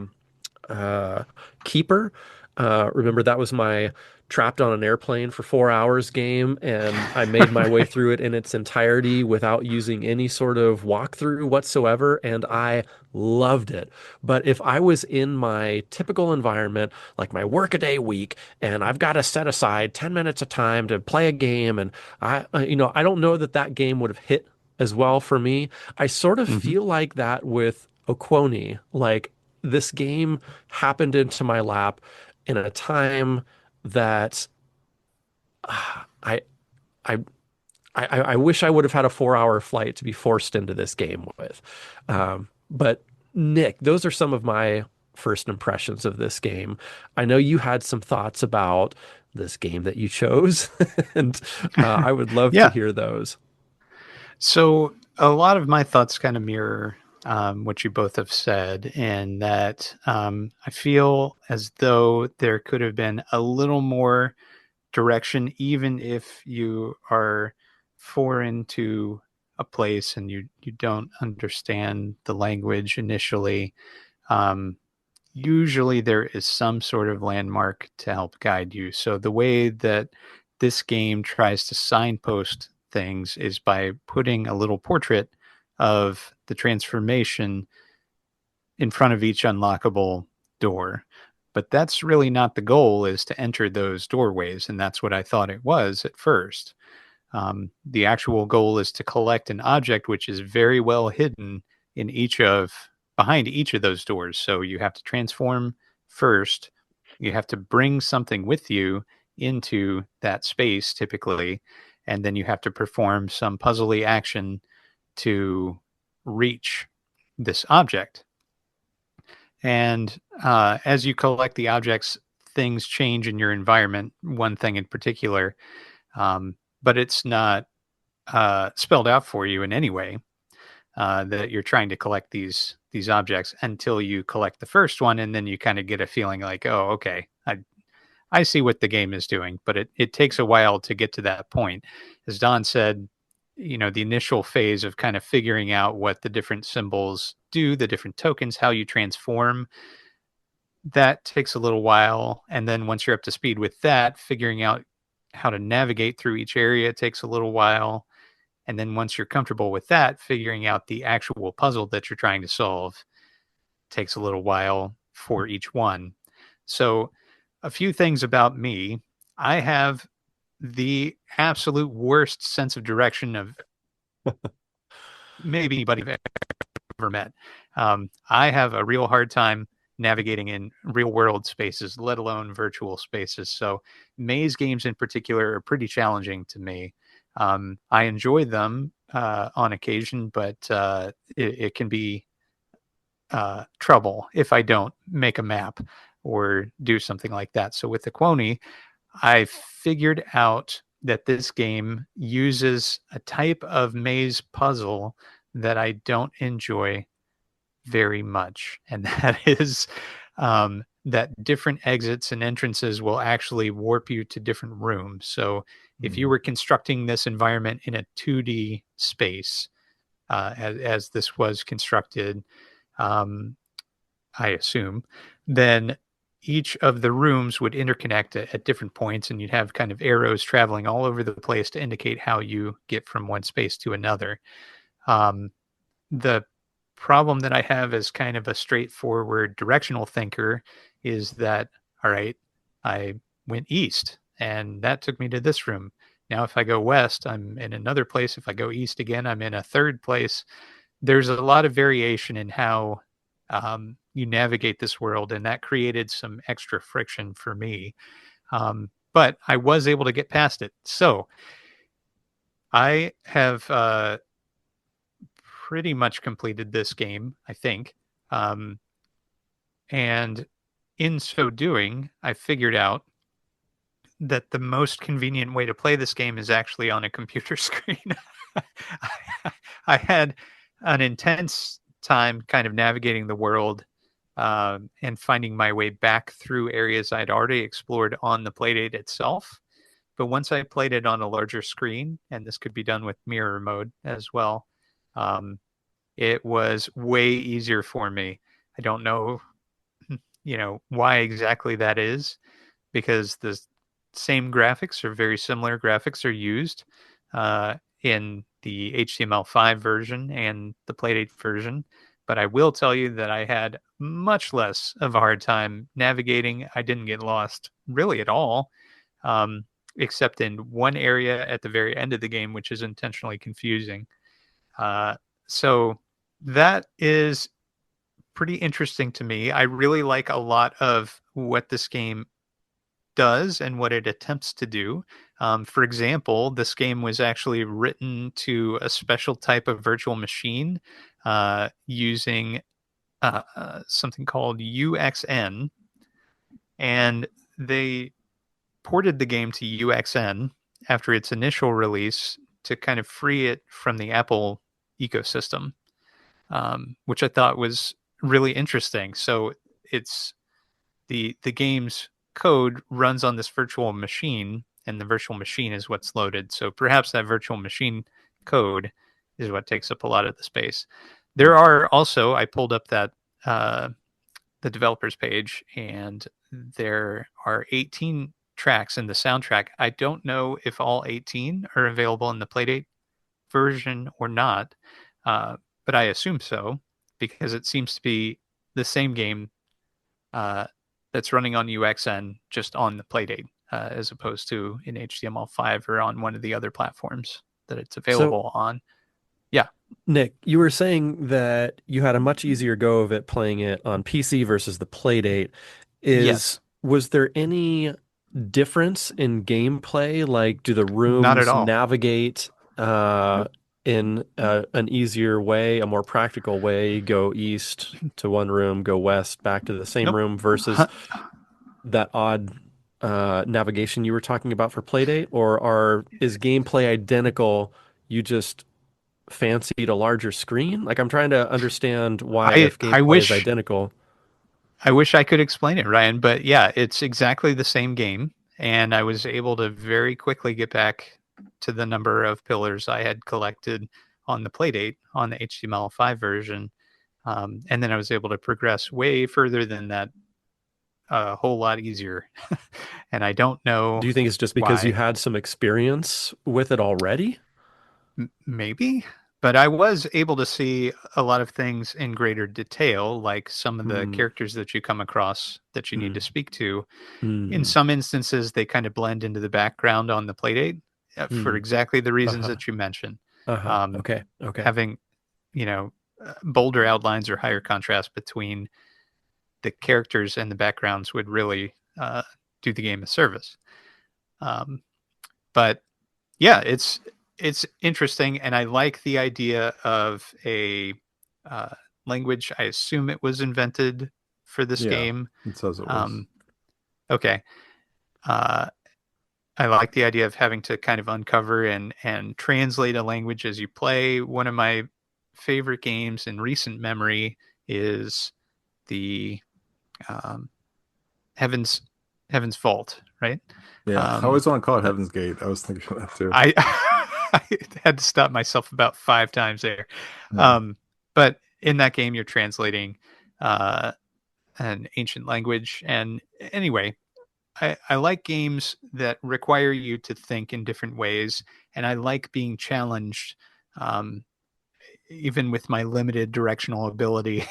Keeper. Remember, that was my trapped on an airplane for 4 hours game, and I made my way Right. through it in its entirety without using any sort of walkthrough whatsoever, and I loved it. But if I was in my typical environment, like my workaday week, and I've got to set aside 10 minutes of time to play a game, and I don't know that that game would have hit as well for me. I sort of Mhm. feel like that with Oquonie. Like, this game happened into my lap in a time that I I I wish I would have had a 4 hour flight to be forced into this game with. But Nick, those are some of my first impressions of this game. I know you had some thoughts about this game that you chose, and I would love to Yeah. hear those. So a lot of my thoughts kind of mirror what you both have said, and that I feel as though there could have been a little more direction, even if you are foreign to a place and you don't understand the language initially. Um, Usually there is some sort of landmark to help guide you. So the way that this game tries to signpost things is by putting a little portrait of the transformation in front of each unlockable door. But that's really not the goal, is to enter those doorways. And that's what I thought it was at first. The actual goal is to collect an object which is very well hidden in each of behind each of those doors. So you have to transform first. You have to bring something with you into that space typically, and then you have to perform some puzzly action to reach this object. And as you collect the objects, things change in your environment, one thing in particular, but it's not spelled out for you in any way that you're trying to collect these objects until you collect the first one, and then you kind of get a feeling like, oh, okay, I see what the game is doing, but it takes a while to get to that point. As Don said, the initial phase of kind of figuring out what the different symbols do, the different tokens, how you transform, that takes a little while. And then once you're up to speed with that, figuring out how to navigate through each area takes a little while. And then once you're comfortable with that, figuring out the actual puzzle that you're trying to solve takes a little while for each one. So, a few things about me. I have the absolute worst sense of direction of maybe anybody I've ever met. I have a real hard time navigating in real world spaces, let alone virtual spaces. So, maze games in particular are pretty challenging to me. I enjoy them on occasion, but it can be trouble if I don't make a map or do something like that. So with Oquonie, I figured out that this game uses a type of maze puzzle that I don't enjoy very much, and that is that different exits and entrances will actually warp you to different rooms. So if you were constructing this environment in a 2D space, as this was constructed, I assume, then each of the rooms would interconnect at different points, and you'd have kind of arrows traveling all over the place to indicate how you get from one space to another. The problem that I have as kind of a straightforward directional thinker is that, all right, I went east and that took me to this room. Now, if I go west, I'm in another place. If I go east again, I'm in a third place. There's a lot of variation in how you navigate this world, and that created some extra friction for me. But I was able to get past it. So I have pretty much completed this game, I think. And in so doing, I figured out that the most convenient way to play this game is actually on a computer screen. I had an intense time kind of navigating the world and finding my way back through areas I'd already explored on the Playdate itself. But once I played it on a larger screen, and this could be done with mirror mode as well, it was way easier for me. I don't know, why exactly that is, because the same graphics or very similar graphics are used in the HTML5 version and the Playdate version. But I will tell you that I had much less of a hard time navigating. I didn't get lost really at all, except in one area at the very end of the game, which is intentionally confusing. So that is pretty interesting to me. I really like a lot of what this game does and what it attempts to do. For example, this game was actually written to a special type of virtual machine using something called UXN, and they ported the game to UXN after its initial release to kind of free it from the Apple ecosystem, which I thought was really interesting. So it's the game's code runs on this virtual machine, and the virtual machine is what's loaded. So perhaps that virtual machine code is what takes up a lot of the space. There are also, I pulled up that the developers page, and there are 18 tracks in the soundtrack. I don't know if all 18 are available in the Playdate version or not, but I assume so, because it seems to be the same game that's running on UXN, just on the Playdate, as opposed to in HTML5 or on one of the other platforms that it's available on. Yeah. Nick, you were saying that you had a much easier go of it playing it on PC versus the Playdate. Yes. Was there any difference in gameplay? Like, do the Not at rooms all. navigate Nope. in an easier way, a more practical way? Go east to one room, go west back to the same Nope. room versus that odd navigation you were talking about for Playdate? Or is gameplay identical? You just fancied a larger screen? Like, I'm trying to understand why, I if I gameplay is wish identical. I wish I could explain it, Ryan, but yeah, it's exactly the same game, and I was able to very quickly get back to the number of pillars I had collected on the Playdate on the HTML5 version, and then I was able to progress way further than that, a whole lot easier, and I don't Do know you think it's just because you why. had some experience with it already? Maybe, but I was able to see a lot of things in greater detail, like some of the Hmm. characters that you come across that you need to Hmm. speak to. In Hmm. some instances, they kind of blend into the background on the Playdate for Hmm. exactly the reasons Uh-huh. that you mentioned. Uh-huh. Um, Okay. Okay. Having, bolder outlines or higher contrast between the characters and the backgrounds would really do the game a service. Um, but yeah, it's interesting, and I like the idea of a uh, language. I assume it was invented for this Yeah, game. it says it was. Um, okay, uh, I like the idea of having to kind of uncover and translate a language as you play. One of my favorite games in recent memory is the um, Heaven's Heaven's Vault, right? Yeah, I Um, always want to call it uh, Heaven's Gate. I was thinking of that too. I I had to stop myself about 5 times there. Yeah. Um, but in that game, you're translating uh, an ancient language, and anyway, I like games that require you to think in different ways, and I like being challenged, um, even with my limited directional ability,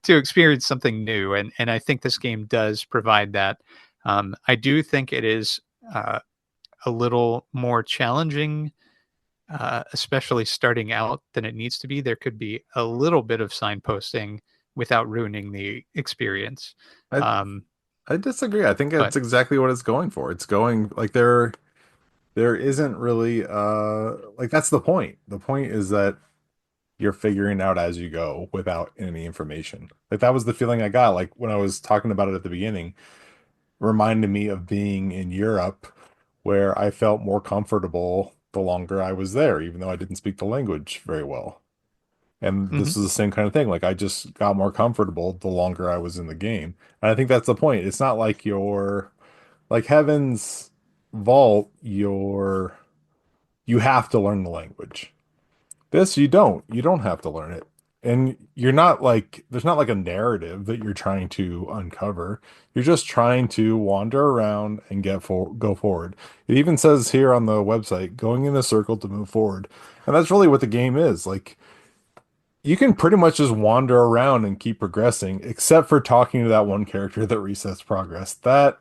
to experience something new. And I think this game does provide that. I do think it is a little more challenging, especially starting out, than it needs to be. There could be a little bit of signposting without ruining the experience. I Um, I disagree. I think but that's exactly what it's going for. It's going like there isn't really like that's the point. The point is that you're figuring out as you go without any information. Like that was the feeling I got like when I was talking about it at the beginning, reminded me of being in Europe where I felt more comfortable the longer I was there, even though I didn't speak the language very well. And mhm. this is the same kind of thing. Like I just got more comfortable the longer I was in the game. And I think that's the point. It's not like you're like Heaven's Vault, you have to learn the language. This you don't. You don't have to learn it. And you're not like there's not like a narrative that you're trying to uncover. You're just trying to wander around and go forward. It even says here on the website, going in a circle to move forward. And that's really what the game is. Like you can pretty much just wander around and keep progressing, except for talking to that one character that resets progress. That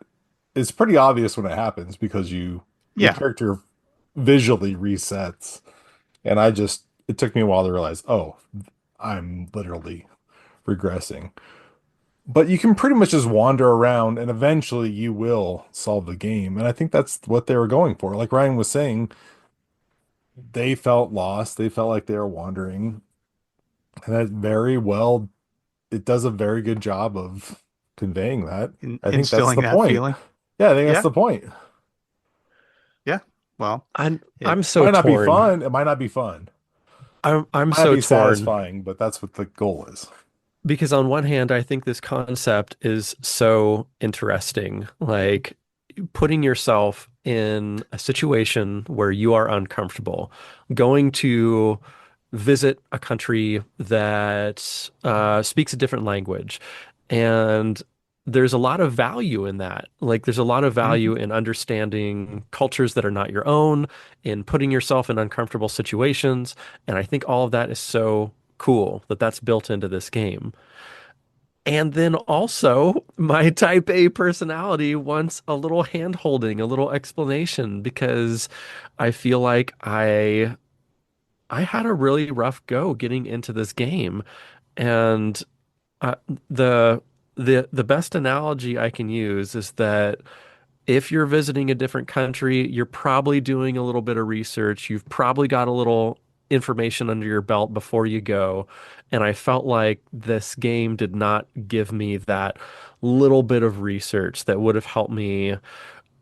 is pretty obvious when it happens because your Yeah, character visually resets. And it took me a while to realize, oh, I'm literally regressing. But you can pretty much just wander around and eventually you will solve the game. And I think that's what they were going for. Like Ryan was saying, they felt lost. They felt like they were wandering. And that very well, it does a very good job of conveying that. I think that's instilling the that point. feeling. Yeah, I think that's Yeah, the point. yeah. Well, I'm it so Might not be torn. fun. It might not be fun. I'm Might not so be torn satisfying, but that's what the goal is. because on one hand, I think this concept is so interesting. Like putting yourself in a situation where you are uncomfortable, going to visit a country that speaks a different language. And there's a lot of value in that. Like, there's a lot of value mhm. in understanding cultures that are not your own, in putting yourself in uncomfortable situations. And I think all of that is so cool that that's built into this game. And then also, my type A personality wants a little hand holding, a little explanation, because I feel like I had a really rough go getting into this game. And uh, the the best analogy I can use is that if you're visiting a different country, you're probably doing a little bit of research. You've probably got a little information under your belt before you go. And I felt like this game did not give me that little bit of research that would have helped me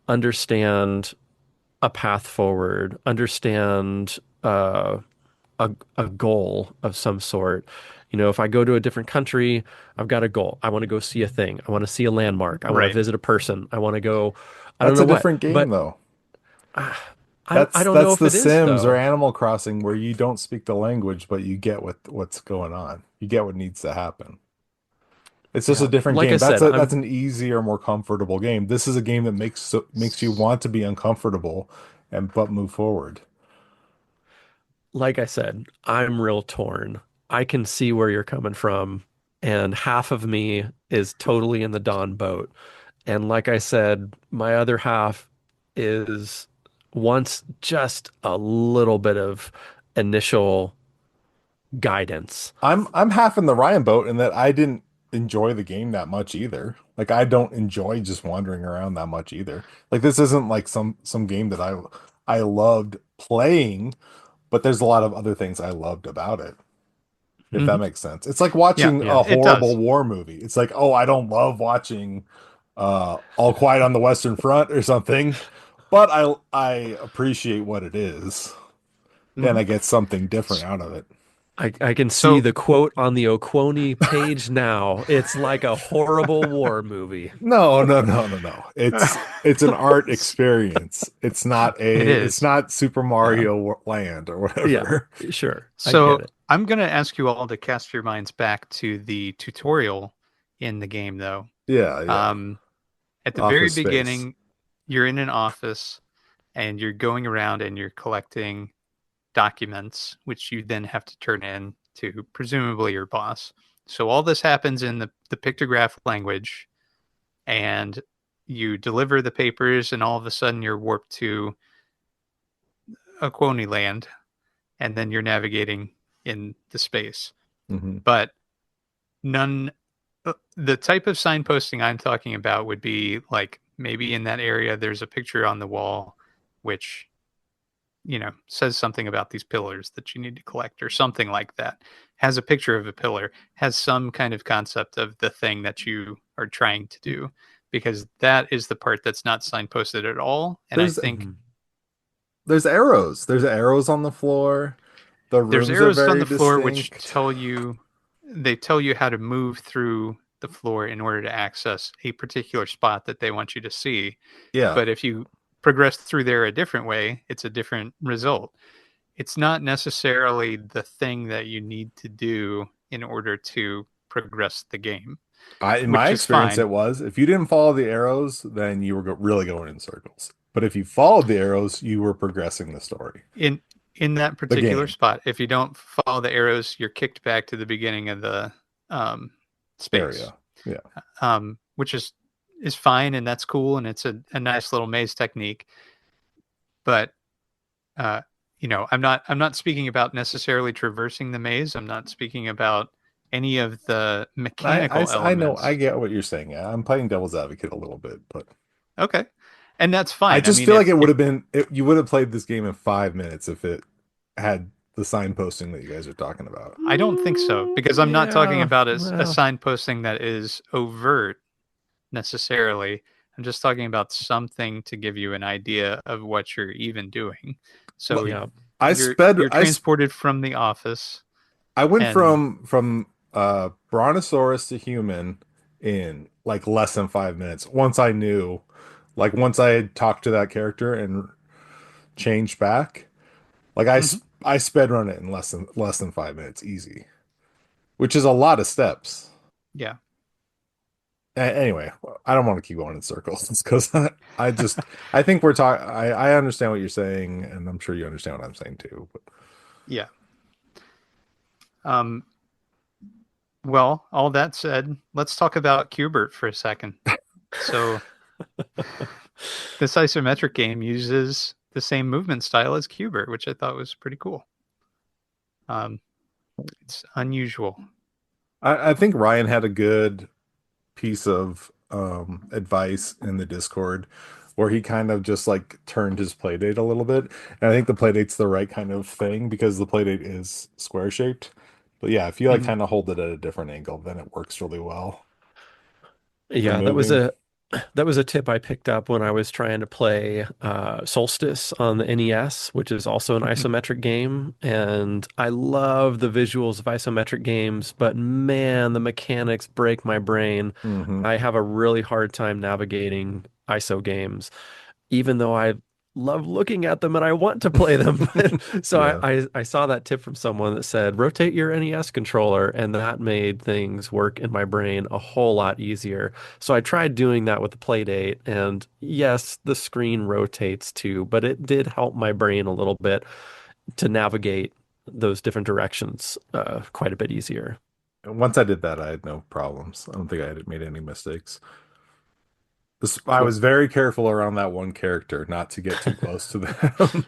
understand a path forward, understand a goal of some sort. You know, if I go to a different country, I've got a goal. I want to go see a thing. I want to see a landmark. I want to Right. visit a person. I want to go, I don't That's know a what, different game but though. I don't know That's if The it is Sims or though. Animal Crossing where you don't speak the language, but you get what's going on. You get what needs to happen. It's just a Yeah. different Like I game. said, That's an easier, more comfortable game. This is a game that makes you want to be uncomfortable and but move forward. like I said, I'm real torn. I can see where you're coming from, and half of me is totally in the Dawn boat. And like I said, my other half is wants just a little bit of initial guidance. I'm half in the Ryan boat in that I didn't enjoy the game that much either. Like I don't enjoy just wandering around that much either. Like this isn't like some game that I loved playing, but there's a lot of other things I loved about it, if that Mhm. makes sense. It's like Yeah, watching Yeah. a it horrible does. war movie. It's like, oh, I don't love watching All Quiet on the Western Front or something, but I appreciate what it is and Mhm. I get something different out of it. I can see So the quote on the Oquonie page now. It's like a horrible war movie. No, no, no, no, no. It's an art experience. it It's is. not Super Yeah. Mario Land or Yeah. whatever. Sure. I get So it. I'm going to ask you all to cast your minds back to the tutorial in the game, though. Yeah, yeah. Um, at the very Office Space. beginning, you're in an office and you're going around and you're collecting documents, which you then have to turn in to presumably your boss. So all this happens in the pictograph language, and you deliver the papers, and all of a sudden you're warped to Oquonie land, and then you're navigating in the space. Hmm. But none, the type of signposting I'm talking about would be like maybe in that area there's a picture on the wall, which says something about these pillars that you need to collect or something like that. Has a picture of a pillar, has some kind of concept of the thing that you are trying to do, because that is the part that's not signposted at all. And I There's think Mhm. there's arrows. There's arrows on the floor. The there's rooms are arrows on very the floor which distinct. tell you how to move through the floor in order to access a particular spot that they want you to see. Yeah. But if you progress through there a different way, it's a different result. It's not necessarily the thing that you need to do in order to progress the game, In my which is experience, fine. it was if you didn't follow the arrows, then you were really going in circles. But if you followed the arrows, you were progressing the story, In that the particular game spot, if you don't follow the arrows, you're kicked back to the beginning of the um, space, area. Yeah. which is fine, and that's cool, and it's a nice little maze technique. But uh, I'm not speaking about necessarily traversing the maze. I'm not speaking about any of the mechanical I know I elements. get what you're saying. Yeah, I'm playing devil's advocate a little bit, but Okay, and that's I fine. I just mean, feel like if it would if have been you would have played this game in 5 minutes if it had the signposting that you guys are talking about. I don't think so, because I'm not talking Yeah. about a Well, sign posting that is overt necessarily. I'm just talking about something to give you an idea of what you're even doing. So yeah. you're transported from the office, I went and from Brontosaurus to human in like less than 5 minutes. Once I knew, like once I had talked to that character and changed back, like Mhm. I sped run it in less than 5 minutes, easy, which is a lot of steps. Yeah. Anyway, I don't want to keep going in circles because I think we're talking. I understand what you're saying, and I'm sure you understand what I'm saying too. But Yeah. Um, well, all that said, let's talk about Cubert for a second. So this isometric game uses the same movement style as Cubert, which I thought was pretty cool. Um, it's unusual. I think Ryan had a good piece of advice in the Discord where he kind of just like turned his Playdate a little bit. And I think the Playdate's the right kind of thing because the Playdate is square shaped. But yeah, if you like Mhm. kind of hold it at a different angle, then it works really well for Yeah, moving. that was a tip I picked up when I was trying to play Solstice on the NES, which is also an isometric game. And I love the visuals of isometric games, but man, the mechanics break my brain. Hmm. I have a really hard time navigating ISO games, even though I love looking at them and I want to play them. So Yeah. I saw that tip from someone that said, rotate your NES controller, and that made things work in my brain a whole lot easier. So I tried doing that with the Playdate, and yes, the screen rotates too, but it did help my brain a little bit to navigate those different directions quite a bit easier. And once I did that, I had no problems. I don't think I had made any mistakes. I Cool. was very careful around that one character not to get too close to them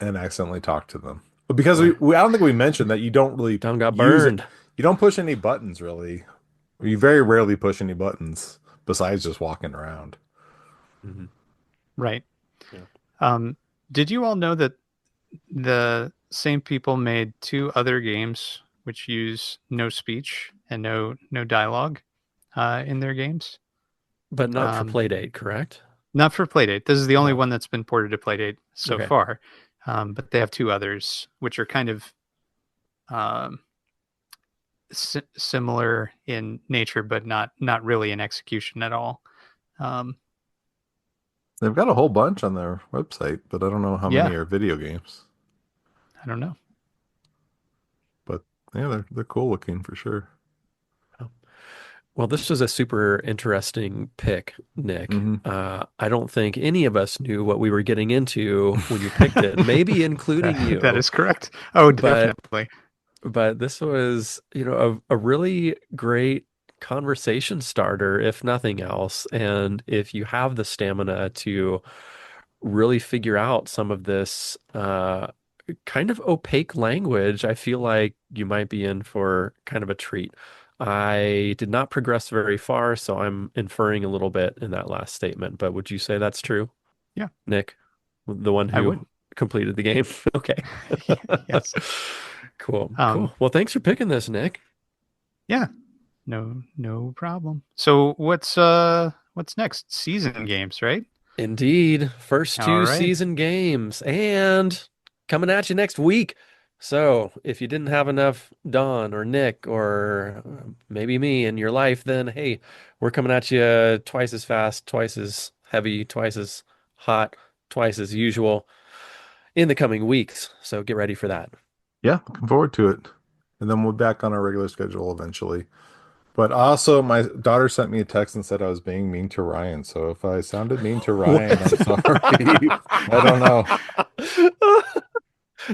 and accidentally talk to them. But because Boy, I don't think we mentioned that you don't really Don got use it. burned. You don't push any buttons really. You very rarely push any buttons besides just walking around. Mhm. Right. Yeah. Um, did you all know that the same people made two other games which use no speech and no dialogue in their games? But not for Um, Playdate, correct? Not for Playdate. This is the only Oh, one that's been ported to Playdate so okay. far. But they have two others which are kind of um, similar in nature, but not really in execution at all. Um, They've got a whole bunch on their website, but I don't know how many yeah, are video games. I don't know. But yeah, they're cool looking for sure. Well, this was a super interesting pick, Nick. Hmm. I don't think any of us knew what we were getting into when you picked it, maybe including That you. is correct. Oh, But definitely. this was, a really great conversation starter, if nothing else. And if you have the stamina to really figure out some of this kind of opaque language, I feel like you might be in for kind of a treat. I did not progress very far, so I'm inferring a little bit in that last statement. But would you say that's true, Yeah, Nick, the one I would. who completed the game? Okay. Yes. Cool. Um, Cool. Well, thanks for picking this, Nick. yeah, no problem. So what's next? Season games, right? Indeed. First All two right. season games and coming at you next week. So if you didn't have enough Don or Nick or maybe me in your life, then hey, we're coming at you twice as fast, twice as heavy, twice as hot, twice as usual in the coming weeks. So get ready for that. Yeah, looking forward to it. And then we'll be back on our regular schedule eventually. But also, my daughter sent me a text and said I was being mean to Ryan. So if I sounded mean to Ryan, I'm What? sorry. I don't know.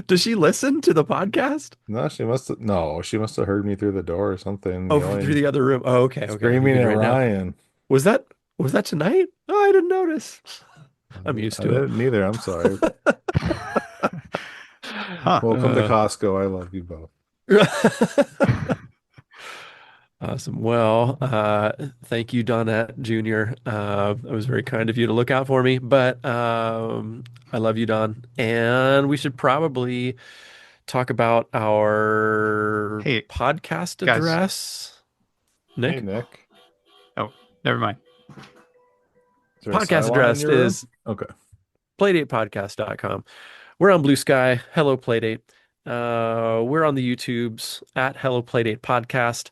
Does she listen to the podcast? No, she must have. No, she must have heard me through the door or something, Oh, through yelling, the other room. Oh, okay, okay. Are you screaming good at right now? Ryan. Was that tonight? Oh, I didn't notice. I'm used I to it. didn't either. I'm sorry. Huh. Welcome to Costco. I love you both. Awesome. Well, thank you, Donette Jr. It was very kind of you to look out for me, but I love you, Don. And we should probably talk about our Hey, podcast guys. address. Hey, Nick, Nick. Oh, never mind. Is there a podcast Cylon in address your room? is Okay. playdatepodcast.com. We're on Blue Sky. Hello, Playdate. We're on the YouTubes at Hello Playdate Podcast.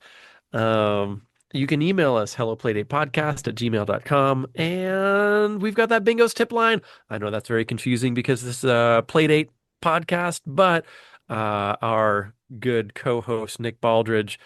You can email us helloplaydatepodcast@gmail.com. And we've got that Bingo's tip line. I know that's very confusing because this is a Playdate podcast, but our good co-host Nick Baldridge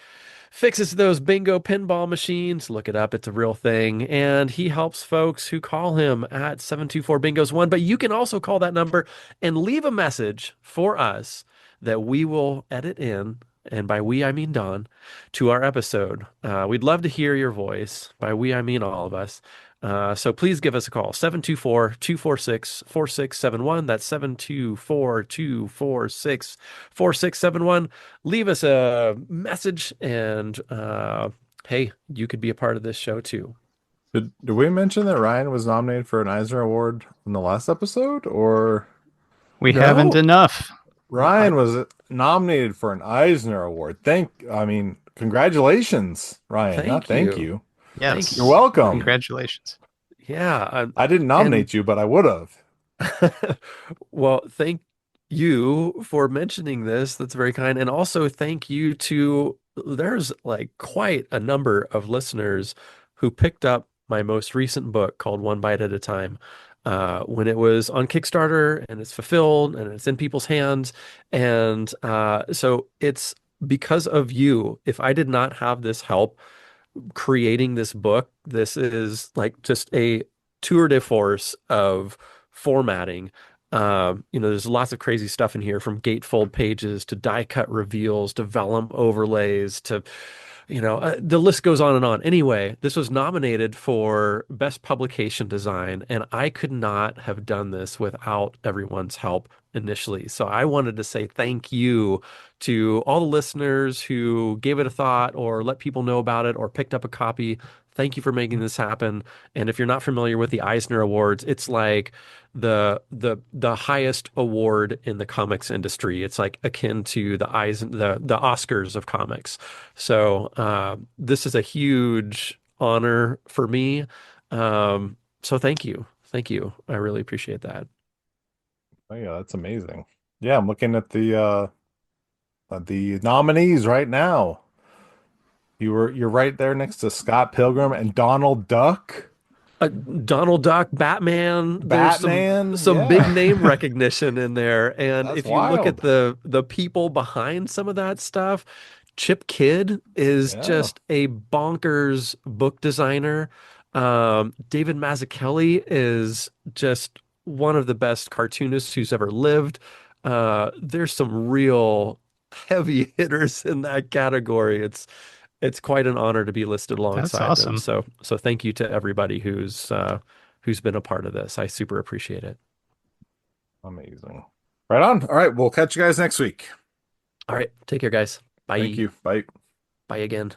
fixes those bingo pinball machines. Look it up, it's a real thing. And he helps folks who call him at 724 Bingos 1. But you can also call that number and leave a message for us that we will edit in. And by we, I mean Don, to our episode. We'd love to hear your voice. By we, I mean all of us. So please give us a call, 724-246-4671. That's 724-246-4671. Leave us a message and hey, you could be a part of this show too. Did we mention that Ryan was nominated for an Eisner Award in the last episode? Or We haven't No, enough. I Ryan was nominated for an Eisner Award. Congratulations, Ryan. Not thank thank you. you. Thank You're you. Yes. welcome. Congratulations. Yeah, I didn't and nominate you, but I would have. well, thank you for mentioning this. That's very kind. And also thank you to there's like quite a number of listeners who picked up my most recent book called One Bite at a Time. When it was on Kickstarter and it's fulfilled and it's in people's hands. And so it's because of you. If I did not have this help creating this book, this is like just a tour de force of formatting. There's lots of crazy stuff in here from gatefold pages to die cut reveals to vellum overlays to the list goes on and on. Anyway, this was nominated for Best Publication Design, and I could not have done this without everyone's help initially. So I wanted to say thank you to all the listeners who gave it a thought or let people know about it or picked up a copy. Thank you for making this happen. And if you're not familiar with the Eisner Awards, it's like the highest award in the comics industry. It's like akin to the Oscars of comics. So this is a huge honor for me. So thank you. I really appreciate that. Oh yeah, that's amazing. Yeah, I'm looking at the nominees right now. You're right there next to Scott Pilgrim and Donald Duck, Donald Duck, Batman. There's Batman. some big Yeah, name recognition in there, and that's if you look at wild. the people behind some of that stuff, Chip Kidd is Yeah, just a bonkers book designer. David Mazzucchelli is just one of the best cartoonists who's ever lived. There's some real heavy hitters in that category. It's quite an honor to be listed That's alongside them. awesome. So thank you to everybody who's been a part of this. I super appreciate it. amazing. Right on. All right, we'll catch you guys next week. All right, take care, guys. Thank Bye. you. Bye. Bye again.